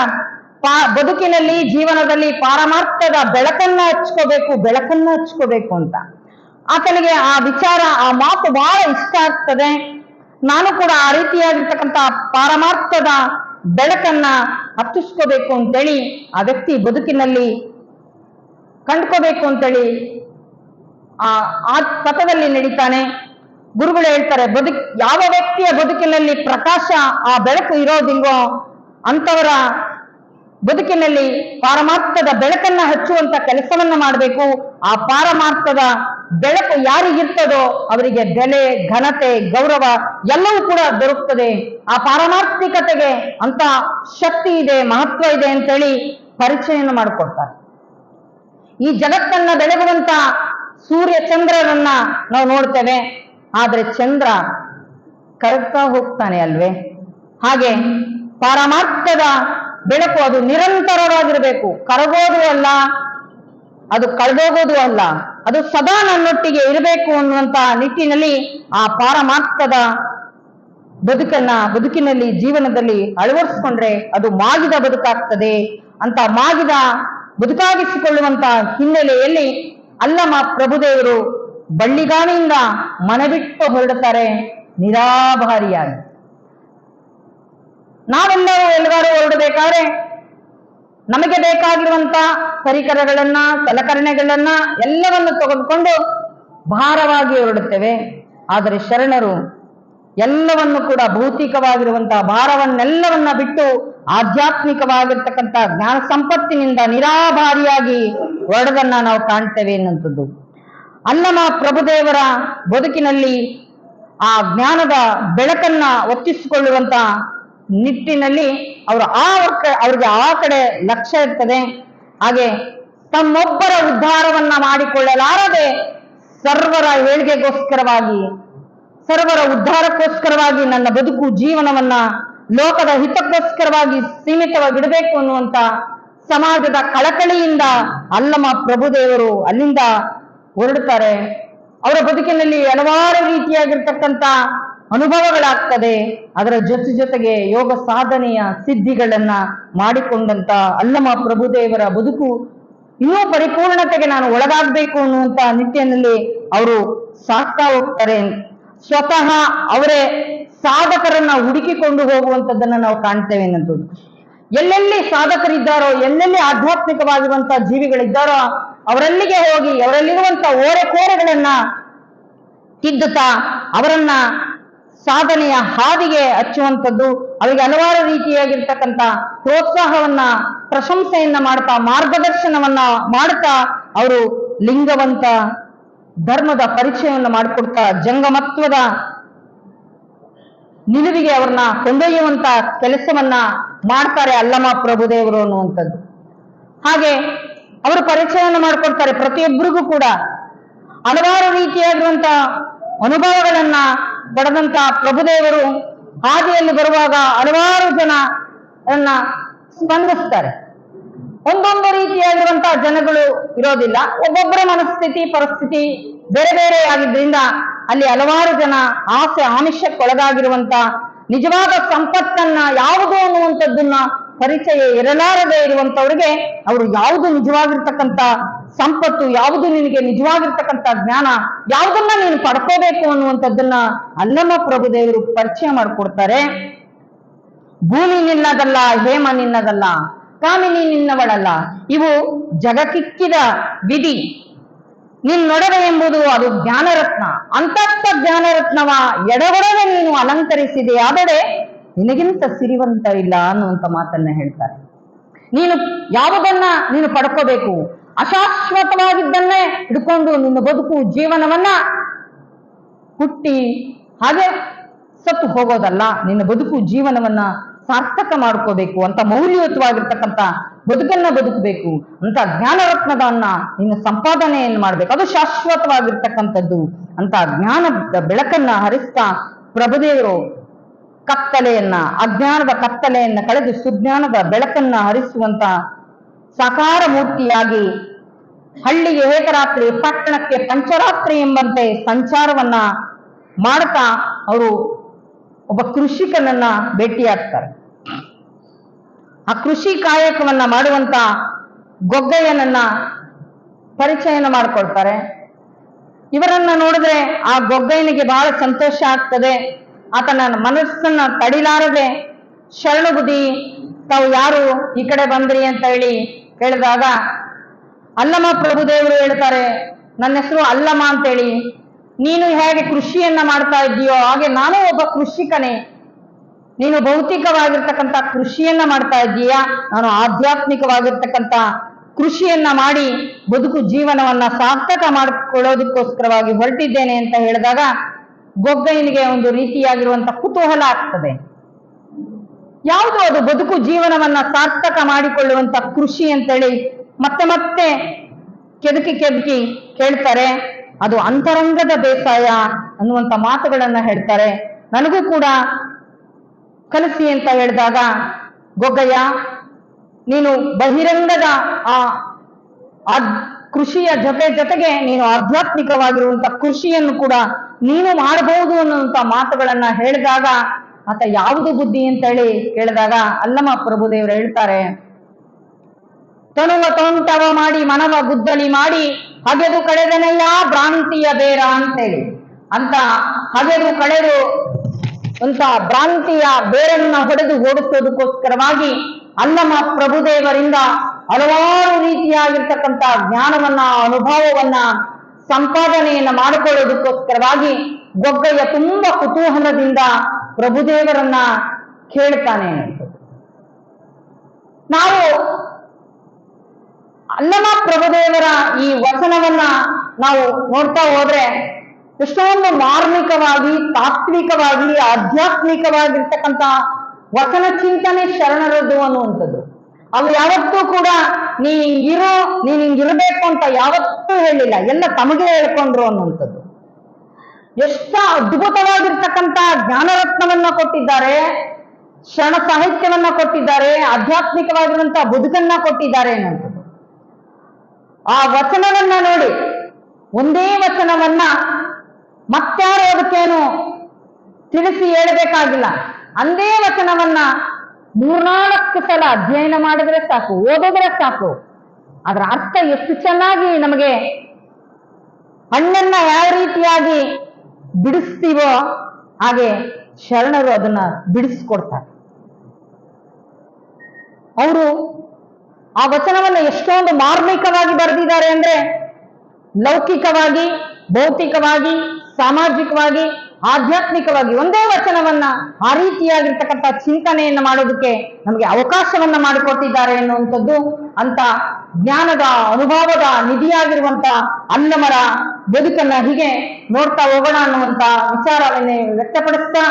ಬದುಕಿನಲ್ಲಿ, ಜೀವನದಲ್ಲಿ ಪಾರಮಾರ್ಥದ ಬೆಳಕನ್ನ ಹಚ್ಕೋಬೇಕು ಅಂತ. ಆತನಿಗೆ ಆ ವಿಚಾರ, ಆ ಮಾತು ಬಹಳ ಇಷ್ಟ ಆಗ್ತದೆ. ನಾನು ಕೂಡ ಆ ರೀತಿಯಾಗಿರ್ತಕ್ಕಂಥ ಪಾರಮಾರ್ಥದ ಬೆಳಕನ್ನ ಹತ್ತಿಸ್ಕೋಬೇಕು ಅಂತೇಳಿ ಆ ವ್ಯಕ್ತಿ ಬದುಕಿನಲ್ಲಿ ಕಂಡ್ಕೋಬೇಕು ಅಂತೇಳಿ ಆ ಪಥದಲ್ಲಿ ನಡೀತಾನೆ. ಗುರುಗಳು ಹೇಳ್ತಾರೆ, ಯಾವ ವ್ಯಕ್ತಿಯ ಬದುಕಿನಲ್ಲಿ ಪ್ರಕಾಶ, ಆ ಬೆಳಕು ಇರೋದಿಲ್ವೋ ಅಂತವರ ಬದುಕಿನಲ್ಲಿ ಪಾರಮಾರ್ಥದ ಬೆಳಕನ್ನ ಹಚ್ಚುವಂತ ಕೆಲಸವನ್ನ ಮಾಡಬೇಕು. ಆ ಪಾರಮಾರ್ಥದ ಬೆಳಕು ಯಾರಿಗಿರ್ತದೋ ಅವರಿಗೆ ಬೆಲೆ, ಘನತೆ, ಗೌರವ ಎಲ್ಲವೂ ಕೂಡ ದೊರಕುತ್ತದೆ. ಆ ಪಾರಮಾರ್ಥಿಕತೆಗೆ ಅಂತ ಶಕ್ತಿ ಇದೆ, ಮಹತ್ವ ಇದೆ ಅಂತೇಳಿ ಪರಿಚಯನ ಮಾಡಿಕೊಡ್ತಾರೆ. ಈ ಜಗತ್ತನ್ನ ಬೆಳಗುವಂತ ಸೂರ್ಯ ಚಂದ್ರರನ್ನ ನಾವು ನೋಡ್ತೇವೆ, ಆದ್ರೆ ಚಂದ್ರ ಕರಗ್ತಾ ಹೋಗ್ತಾನೆ ಅಲ್ವೇ? ಹಾಗೆ ಪಾರಮಾರ್ಥದ ಬೆಳಕು ಅದು ನಿರಂತರವಾಗಿರಬೇಕು, ಕರಗೋದು ಅಲ್ಲ, ಅದು ಕಳೆದೋಗೋದು ಅಲ್ಲ. ಅದು ಸದಾ ನನ್ನೊಟ್ಟಿಗೆ ಇರಬೇಕು ಅನ್ನುವಂತ ನಿಟ್ಟಿನಲ್ಲಿ ಆ ಪಾರಮಾರ್ಥದ ಬದುಕಿನಲ್ಲಿ ಜೀವನದಲ್ಲಿ ಅಳವಡಿಸಿಕೊಂಡ್ರೆ ಅದು ಮಾಗಿದ ಬದುಕಾಗ್ತದೆ ಅಂತ ಮಾಗಿದ ಬದುಕಾಗಿಸಿಕೊಳ್ಳುವಂತ ಹಿನ್ನೆಲೆಯಲ್ಲಿ ಅಲ್ಲಮ ಪ್ರಭುದೇವರು ಬಳ್ಳಿಗಾಣಿಯಿಂದ ಮನಬಿಟ್ಟು ಹೊರಡುತ್ತಾರೆ ನಿರಾಭಾರಿಯಾಗಿ. ನಾವೆಲ್ಲರೂ ಎಲ್ಲಿಗಾರು ಹೊರಡಬೇಕಾದ್ರೆ ನಮಗೆ ಬೇಕಾಗಿರುವಂತ ಪರಿಕರಗಳನ್ನ ಸಲಕರಣೆಗಳನ್ನ ಎಲ್ಲವನ್ನು ತೆಗೆದುಕೊಂಡು ಭಾರವಾಗಿ ಹೊರಡುತ್ತೇವೆ. ಆದರೆ ಶರಣರು ಎಲ್ಲವನ್ನು ಕೂಡ ಭೌತಿಕವಾಗಿರುವಂತಹ ಭಾರವನ್ನೆಲ್ಲವನ್ನ ಬಿಟ್ಟು ಆಧ್ಯಾತ್ಮಿಕವಾಗಿರ್ತಕ್ಕಂಥ ಜ್ಞಾನ ಸಂಪತ್ತಿನಿಂದ ನಿರಾಭಾರಿಯಾಗಿ ಹೊರಡದನ್ನ ನಾವು ಕಾಣ್ತೇವೆ ಎನ್ನುವಂಥದ್ದು. ಅಲ್ಲಮ ಪ್ರಭುದೇವರ ಬದುಕಿನಲ್ಲಿ ಆ ಜ್ಞಾನದ ಬೆಳಕನ್ನ ಒತ್ತಿಸಿಕೊಳ್ಳುವಂತ ನಿಟ್ಟಿನಲ್ಲಿ ಅವ್ರಿಗೆ ಆ ಕಡೆ ಲಕ್ಷ್ಯ ಇರ್ತದೆ. ಹಾಗೆ ತಮ್ಮೊಬ್ಬರ ಉದ್ಧಾರವನ್ನ ಮಾಡಿಕೊಳ್ಳಲಾರದೆ ಸರ್ವರ ಏಳ್ಗೆಗೋಸ್ಕರವಾಗಿ ಸರ್ವರ ಉದ್ಧಾರಕ್ಕೋಸ್ಕರವಾಗಿ ನನ್ನ ಬದುಕು ಜೀವನವನ್ನ ಲೋಕದ ಹಿತಕ್ಕೋಸ್ಕರವಾಗಿ ಸೀಮಿತವಾಗಿಡಬೇಕು ಅನ್ನುವಂತ ಸಮಾಜದ ಕಳಕಳಿಯಿಂದ ಅಲ್ಲಮ ಪ್ರಭುದೇವರು ಅಲ್ಲಿಂದ ಹೊರಡುತ್ತಾರೆ. ಅವರ ಬದುಕಿನಲ್ಲಿ ಹಲವಾರು ರೀತಿಯಾಗಿರ್ತಕ್ಕಂಥ ಅನುಭವಗಳಾಗ್ತದೆ. ಅದರ ಜೊತೆಗೆ ಯೋಗ ಸಾಧನೆಯ ಸಿದ್ಧಿಗಳನ್ನ ಮಾಡಿಕೊಂಡಂತ ಅಲ್ಲಮ ಪ್ರಭುದೇವರ ಬದುಕು ಇನ್ನೂ ಪರಿಪೂರ್ಣತೆಗೆ ನಾನು ಒಳಗಾಗಬೇಕು ಅನ್ನುವಂತ ನಿಟ್ಟಿನಲ್ಲಿ ಅವರು ಸಾಕ್ತಾ ಹೋಗ್ತಾರೆ. ಸ್ವತಃ ಅವರೇ ಸಾಧಕರನ್ನ ಹುಡುಕಿಕೊಂಡು ಹೋಗುವಂಥದ್ದನ್ನ ನಾವು ಕಾಣ್ತೇವೆ ಅನ್ನೋದು. ಎಲ್ಲೆಲ್ಲಿ ಸಾಧಕರಿದ್ದಾರೋ, ಎಲ್ಲೆಲ್ಲಿ ಆಧ್ಯಾತ್ಮಿಕವಾಗಿರುವಂತಹ ಜೀವಿಗಳಿದ್ದಾರೋ ಅವರಲ್ಲಿಗೆ ಹೋಗಿ ಅವರಲ್ಲಿರುವಂತ ಓರೆಕೋರೆಗಳನ್ನ ತಿದ್ದುತ್ತಾ ಅವರನ್ನ ಸಾಧನೆಯ ಹಾದಿಗೆ ಹಚ್ಚುವಂಥದ್ದು, ಅವರಿಗೆ ಹಲವಾರು ರೀತಿಯಾಗಿರ್ತಕ್ಕಂಥ ಪ್ರೋತ್ಸಾಹವನ್ನ ಪ್ರಶಂಸೆಯನ್ನ ಮಾಡ್ತಾ ಮಾರ್ಗದರ್ಶನವನ್ನ ಮಾಡ್ತಾ ಅವರು ಲಿಂಗವಂತ ಧರ್ಮದ ಪರಿಚಯವನ್ನು ಮಾಡಿಕೊಡ್ತಾ ಜಂಗಮತ್ವದ ನಿಲುವಿಗೆ ಅವ್ರನ್ನ ಕೊಂಡೊಯ್ಯುವಂತ ಕೆಲಸವನ್ನ ಮಾಡ್ತಾರೆ ಅಲ್ಲಮ ಪ್ರಭುದೇವರು ಅನ್ನುವಂಥದ್ದು. ಹಾಗೆ ಅವರು ಪರಿಚಯವನ್ನು ಮಾಡಿಕೊಡ್ತಾರೆ. ಪ್ರತಿಯೊಬ್ಬರಿಗೂ ಕೂಡ ಹಲವಾರು ರೀತಿಯಾಗಿರುವಂತ ಅನುಭವಗಳನ್ನ ಪಡೆದಂತ ಪ್ರಭುದೇವರು ಹಾದಿಯಲ್ಲಿ ಬರುವಾಗ ಹಲವಾರು ಜನರನ್ನ ಸ್ಪಂದಿಸ್ತಾರೆ. ಒಂದೊಂದು ರೀತಿಯಾಗಿರುವಂತಹ ಜನಗಳು ಇರೋದಿಲ್ಲ. ಒಬ್ಬೊಬ್ಬರ ಮನಸ್ಥಿತಿ ಪರಿಸ್ಥಿತಿ ಬೇರೆ ಬೇರೆ ಆಗಿದ್ರಿಂದ ಅಲ್ಲಿ ಹಲವಾರು ಜನ ಆಸೆ ಆಮಿಷಕ್ಕೊಳಗಾಗಿರುವಂತ ನಿಜವಾದ ಸಂಪತ್ತನ್ನ ಯಾವುದು ಅನ್ನುವಂಥದ್ದನ್ನ ಪರಿಚಯ ಇರಲಾರದೆ ಇರುವಂತವ್ರಿಗೆ ಅವರು ಯಾವುದು ನಿಜವಾಗಿರ್ತಕ್ಕಂಥ ಸಂಪತ್ತು, ಯಾವುದು ನಿನಗೆ ನಿಜವಾಗಿರ್ತಕ್ಕಂಥ ಜ್ಞಾನ, ಯಾವುದನ್ನ ನೀನು ಪಡ್ಕೋಬೇಕು ಅನ್ನುವಂಥದ್ದನ್ನ ಅಲ್ಲಮ ಪ್ರಭುದೇವರು ಪರಿಚಯ ಮಾಡಿಕೊಡ್ತಾರೆ. ಭೂಮಿ ನಿನ್ನದಲ್ಲ, ಹೇಮ ನಿನ್ನದಲ್ಲ, ಕಾಮಿನಿ ನಿನ್ನವಳಲ್ಲ, ಇವು ಜಗಕ್ಕಿಕ್ಕಿದ ವಿಧಿ. ನಿನ್ನೊಡವೆ ಎಂಬುದು ಅದು ಜ್ಞಾನರತ್ನ. ಅಂತಸ್ಥ ಜ್ಞಾನರತ್ನವ ಎಡಗೊಡವೆ ನೀನು ಅಲಂಕರಿಸಿದೆ, ಆದರೆ ನಿನಗಿಂತ ಸಿರಿವಂತ ಇಲ್ಲ ಅನ್ನುವಂತ ಮಾತನ್ನ ಹೇಳ್ತಾರೆ. ನೀನು ಯಾವುದನ್ನ ನೀನು ಪಡ್ಕೋಬೇಕು, ಅಶಾಶ್ವತವಾಗಿದ್ದನ್ನೇ ಹಿಡ್ಕೊಂಡು ನಿನ್ನ ಬದುಕು ಜೀವನವನ್ನ ಹುಟ್ಟಿ ಹಾಗೆ ಸತ್ತು ಹೋಗೋದಲ್ಲ, ನಿನ್ನ ಬದುಕು ಜೀವನವನ್ನ ಸಾರ್ಥಕ ಮಾಡ್ಕೋಬೇಕು ಅಂತ ಮೌಲ್ಯಯುತವಾಗಿರ್ತಕ್ಕಂಥ ಬದುಕನ್ನ ಬದುಕಬೇಕು ಅಂತ ಜ್ಞಾನರತ್ನದನ್ನ ನಿನ್ನ ಸಂಪಾದನೆಯನ್ನು ಮಾಡ್ಬೇಕು, ಅದು ಶಾಶ್ವತವಾಗಿರ್ತಕ್ಕಂಥದ್ದು ಅಂತ ಜ್ಞಾನದ ಬೆಳಕನ್ನ ಹರಿಸ್ತಾ ಪ್ರಭುದೇವರು ಕತ್ತಲೆಯನ್ನ, ಅಜ್ಞಾನದ ಕತ್ತಲೆಯನ್ನ ಕಳೆದು ಸುಜ್ಞಾನದ ಬೆಳಕನ್ನ ಹರಿಸುವಂತ ಸಾಕಾರ ಮೂರ್ತಿಯಾಗಿ ಹಳ್ಳಿಗೆ ಏಕರಾತ್ರಿ, ಪಟ್ಟಣಕ್ಕೆ ಪಂಚರಾತ್ರಿ ಎಂಬಂತೆ ಸಂಚಾರವನ್ನ ಮಾಡ್ತಾ ಅವರು ಒಬ್ಬ ಕೃಷಿಕನನ್ನ ಭೇಟಿಯಾಗ್ತಾರೆ. ಆ ಕೃಷಿ ಕಾಯಕವನ್ನ ಮಾಡುವಂತ ಗೊಗ್ಗಯ್ಯನನ್ನ ಪರಿಚಯನ ಮಾಡ್ಕೊಳ್ತಾರೆ. ಇವರನ್ನ ನೋಡಿದ್ರೆ ಆ ಗೊಗ್ಗಯ್ಯನಿಗೆ ಬಹಳ ಸಂತೋಷ ಆಗ್ತದೆ. ಆತನ ಮನಸ್ಸನ್ನ ತಡಿಲಾರದೆ ಶರಣು ಬುದ್ಧಿ, ತಾವು ಯಾರು ಈ ಕಡೆ ಬಂದ್ರಿ ಅಂತ ಹೇಳಿ ಕೇಳಿದಾಗ ಅಲ್ಲಮ ಪ್ರಭುದೇವರು ಹೇಳ್ತಾರೆ, ನನ್ನ ಹೆಸರು ಅಲ್ಲಮ ಅಂತೇಳಿ, ನೀನು ಹೇಗೆ ಕೃಷಿಯನ್ನ ಮಾಡ್ತಾ ಇದ್ದೀಯೋ ಹಾಗೆ ನಾನು ಒಬ್ಬ ಕೃಷಿಕನೇ. ನೀನು ಭೌತಿಕವಾಗಿರ್ತಕ್ಕಂಥ ಕೃಷಿಯನ್ನ ಮಾಡ್ತಾ ಇದ್ದೀಯಾ, ನಾನು ಆಧ್ಯಾತ್ಮಿಕವಾಗಿರ್ತಕ್ಕಂಥ ಕೃಷಿಯನ್ನ ಮಾಡಿ ಬದುಕು ಜೀವನವನ್ನ ಸಾರ್ಥಕ ಮಾಡಿಕೊಳ್ಳೋದಕ್ಕೋಸ್ಕರವಾಗಿ ಹೊರಟಿದ್ದೇನೆ ಅಂತ ಹೇಳಿದಾಗ ಗೊಗ್ಗಯ್ಯನಿಗೆ ಒಂದು ರೀತಿಯಾಗಿರುವಂತ ಕುತೂಹಲ ಆಗ್ತದೆ. ಯಾವುದು ಅದು ಬದುಕು ಜೀವನವನ್ನ ಸಾರ್ಥಕ ಮಾಡಿಕೊಳ್ಳುವಂತ ಕೃಷಿ ಅಂತೇಳಿ ಮತ್ತೆ ಮತ್ತೆ ಕೆದಕಿ ಕೇಳ್ತಾರೆ. ಅದು ಅಂತರಂಗದ ಬೇಸಾಯ ಅನ್ನುವಂತ ಮಾತುಗಳನ್ನ ಹೇಳ್ತಾರೆ. ನನಗೂ ಕೂಡ ಕಲಿಸಿ ಅಂತ ಹೇಳಿದಾಗ ಗೊಗ್ಗಯ್ಯ, ನೀನು ಬಹಿರಂಗದ ಕೃಷಿಯ ಜೊತೆಗೆ ನೀನು ಆಧ್ಯಾತ್ಮಿಕವಾಗಿರುವಂತ ಕೃಷಿಯನ್ನು ಕೂಡ ನೀನು ಮಾಡಬಹುದು ಅನ್ನುವಂತ ಮಾತುಗಳನ್ನ ಹೇಳಿದಾಗ ಆತ ಯಾವುದು ಬುದ್ಧಿ ಅಂತ ಹೇಳಿ ಕೇಳಿದಾಗ ಅಲ್ಲಮ ಪ್ರಭುದೇವರು ಹೇಳ್ತಾರೆ, ತನುವ ತೋಂಟವ ಮಾಡಿ ಮನವ ಗುದ್ದಲಿ ಮಾಡಿ ಹಗೆದು ಕಳೆದನೆಲ್ಲ ಭ್ರಾಂತಿಯ ಬೇರ ಅಂತೇಳಿ ಅಂತ ಹಗೆದು ಕಳೆದು ಅಂತ ಭ್ರಾಂತಿಯ ಬೇರನ್ನ ಹೊಡೆದು ಓಡಿಸೋದಕ್ಕೋಸ್ಕರವಾಗಿ ಅಲ್ಲಮ ಪ್ರಭುದೇವರಿಂದ ಹಲವಾರು ರೀತಿಯಾಗಿರ್ತಕ್ಕಂಥ ಜ್ಞಾನವನ್ನ ಅನುಭವವನ್ನ ಸಂಪಾದನೆಯನ್ನ ಮಾಡಿಕೊಳ್ಳೋದಕ್ಕೋಸ್ಕರವಾಗಿ ಗೊಗ್ಗಯ್ಯ ತುಂಬಾ ಕುತೂಹಲದಿಂದ ಪ್ರಭುದೇವರನ್ನ ಕೇಳ್ತಾನೆ ಅಂತ. ನಾವು ಅಲ್ಲಮ ಪ್ರಭುದೇವರ ಈ ವಚನವನ್ನ ನಾವು ನೋಡ್ತಾ ಹೋದ್ರೆ ಎಷ್ಟೊಂದು ಮಾರ್ಮಿಕವಾಗಿ, ತಾತ್ವಿಕವಾಗಿ, ಆಧ್ಯಾತ್ಮಿಕವಾಗಿರ್ತಕ್ಕಂಥ ವಚನ ಚಿಂತನೆ ಶರಣರದ್ದು ಅನ್ನುವಂಥದ್ದು. ಅವು ಯಾವತ್ತೂ ಕೂಡ ನೀನ್ ಹಿಂಗಿರಬೇಕು ಅಂತ ಯಾವತ್ತೂ ಹೇಳಿಲ್ಲ, ಎಲ್ಲ ತಮಗೆ ಹೇಳ್ಕೊಂಡ್ರು ಅನ್ನುವಂಥದ್ದು. ಎಷ್ಟು ಅದ್ಭುತವಾಗಿರ್ತಕ್ಕಂಥ ಜ್ಞಾನರತ್ನವನ್ನ ಕೊಟ್ಟಿದ್ದಾರೆ, ಶರಣ ಸಾಹಿತ್ಯವನ್ನ ಕೊಟ್ಟಿದ್ದಾರೆ, ಆಧ್ಯಾತ್ಮಿಕವಾಗಿರುವಂತಹ ಬದುಕನ್ನ ಕೊಟ್ಟಿದ್ದಾರೆ ಅನ್ನುವಂಥದ್ದು. ಆ ವಚನವನ್ನ ನೋಡಿ, ಒಂದೇ ವಚನವನ್ನ ಮತ್ತಾರು ಅದಕ್ಕೇನು ತಿಳಿಸಿ ಹೇಳಬೇಕಾಗಿಲ್ಲ, ಅಂದೇ ವಚನವನ್ನ 3-4 ಸಲ ಅಧ್ಯಯನ ಮಾಡಿದ್ರೆ ಸಾಕು, ಓದಿದ್ರೆ ಸಾಕು, ಅದರ ಅರ್ಥ ಎಷ್ಟು ಚೆನ್ನಾಗಿ ನಮಗೆ ಹಣ್ಣನ್ನ ಯಾವ ರೀತಿಯಾಗಿ ಬಿಡಿಸ್ತೀವೋ ಹಾಗೆ ಶರಣರು ಅದನ್ನ ಬಿಡಿಸ್ಕೊಡ್ತಾರೆ. ಅವರು ಆ ವಚನವನ್ನ ಎಷ್ಟೊಂದು ಮಾರ್ಮಿಕವಾಗಿ ಬರೆದಿದ್ದಾರೆ ಅಂದ್ರೆ, ಲೌಕಿಕವಾಗಿ, ಭೌತಿಕವಾಗಿ, ಸಾಮಾಜಿಕವಾಗಿ, ಆಧ್ಯಾತ್ಮಿಕವಾಗಿ ಒಂದೇ ವಚನವನ್ನ ಆ ರೀತಿಯಾಗಿರ್ತಕ್ಕಂಥ ಚಿಂತನೆಯನ್ನ ಮಾಡೋದಕ್ಕೆ ನಮಗೆ ಅವಕಾಶವನ್ನ ಮಾಡಿಕೊಟ್ಟಿದ್ದಾರೆ ಎನ್ನುವಂಥದ್ದು. ಅಂತ ಜ್ಞಾನದ ಅನುಭವದ ನಿಧಿಯಾಗಿರುವಂತ ಅಲ್ಲಮರ ಬದುಕನ್ನ ಹೀಗೆ ನೋಡ್ತಾ ಹೋಗೋಣ ಅನ್ನುವಂತ ವಿಚಾರವನ್ನೇ ವ್ಯಕ್ತಪಡಿಸ್ತಾ,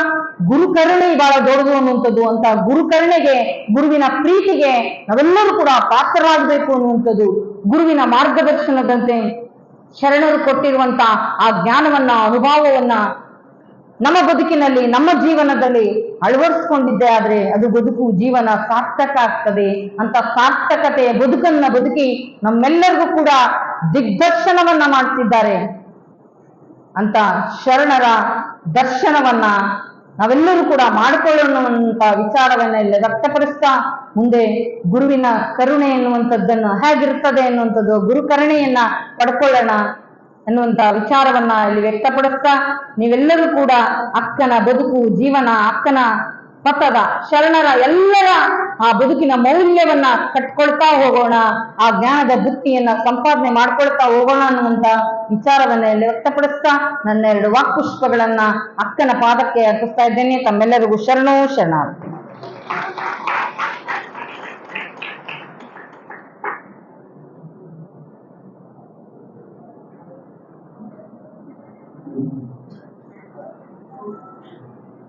ಗುರುಕರುಣೆ ಬಹಳ ದೊಡ್ಡದು ಅನ್ನುವಂಥದ್ದು. ಅಂತ ಗುರುಕರುಣೆಗೆ, ಗುರುವಿನ ಪ್ರೀತಿಗೆ ನಾವೆಲ್ಲರೂ ಕೂಡ ಪಾತ್ರರಾಗಬೇಕು ಅನ್ನುವಂಥದ್ದು. ಗುರುವಿನ ಮಾರ್ಗದರ್ಶನದಂತೆ ಶರಣರು ಕೊಟ್ಟಿರುವಂತ ಆ ಜ್ಞಾನವನ್ನ, ಅನುಭವವನ್ನ ನಮ್ಮ ಬದುಕಿನಲ್ಲಿ, ನಮ್ಮ ಜೀವನದಲ್ಲಿ ಅಳವಡಿಸ್ಕೊಂಡಿದ್ದೆ ಆದ್ರೆ ಅದು ಬದುಕು, ಜೀವನ ಸಾರ್ಥಕ ಆಗ್ತದೆ. ಅಂತ ಸಾರ್ಥಕತೆಯ ಬದುಕನ್ನ ಬದುಕಿ ನಮ್ಮೆಲ್ಲರಿಗೂ ಕೂಡ ದಿಗ್ದರ್ಶನವನ್ನ ಮಾಡ್ತಿದ್ದಾರೆ. ಅಂತ ಶರಣರ ದರ್ಶನವನ್ನ ನಾವೆಲ್ಲರೂ ಕೂಡ ಮಾಡಿಕೊಳ್ಳುವಂತ ವಿಚಾರವನ್ನ ಇಲ್ಲಿ ವ್ಯಕ್ತಪಡಿಸ್ತಾ, ಮುಂದೆ ಗುರುವಿನ ಕರುಣೆ ಎನ್ನುವಂಥದ್ದನ್ನು ಹೇಗಿರ್ತದೆ ಎನ್ನುವಂಥದ್ದು, ಗುರು ಕರುಣೆಯನ್ನ ಪಡ್ಕೊಳ್ಳೋಣ ಎನ್ನುವಂತ ವಿಚಾರವನ್ನ ಇಲ್ಲಿ ವ್ಯಕ್ತಪಡಿಸ್ತಾ, ನೀವೆಲ್ಲರೂ ಕೂಡ ಅಕ್ಕನ ಬದುಕು, ಜೀವನ, ಅಕ್ಕನ ಪಥದ ಶರಣರ ಎಲ್ಲರ ಆ ಬದುಕಿನ ಮೌಲ್ಯವನ್ನ ಕಟ್ಕೊಳ್ತಾ ಹೋಗೋಣ, ಆ ಜ್ಞಾನದ ಬುತ್ತಿಯನ್ನ ಸಂಪಾದನೆ ಮಾಡ್ಕೊಳ್ತಾ ಹೋಗೋಣ ಅನ್ನುವಂತ ವಿಚಾರವನ್ನ ಇಲ್ಲಿ ವ್ಯಕ್ತಪಡಿಸ್ತಾ ನನ್ನ 2 ವಾಕ್ಪುಷ್ಪಗಳನ್ನ ಅಕ್ಕನ ಪಾದಕ್ಕೆ ಅರ್ಪಿಸ್ತಾ ಇದ್ದೇನೆ. ತಮ್ಮೆಲ್ಲರಿಗೂ ಶರಣೋ ಶರಣಾರ್ಥಿ.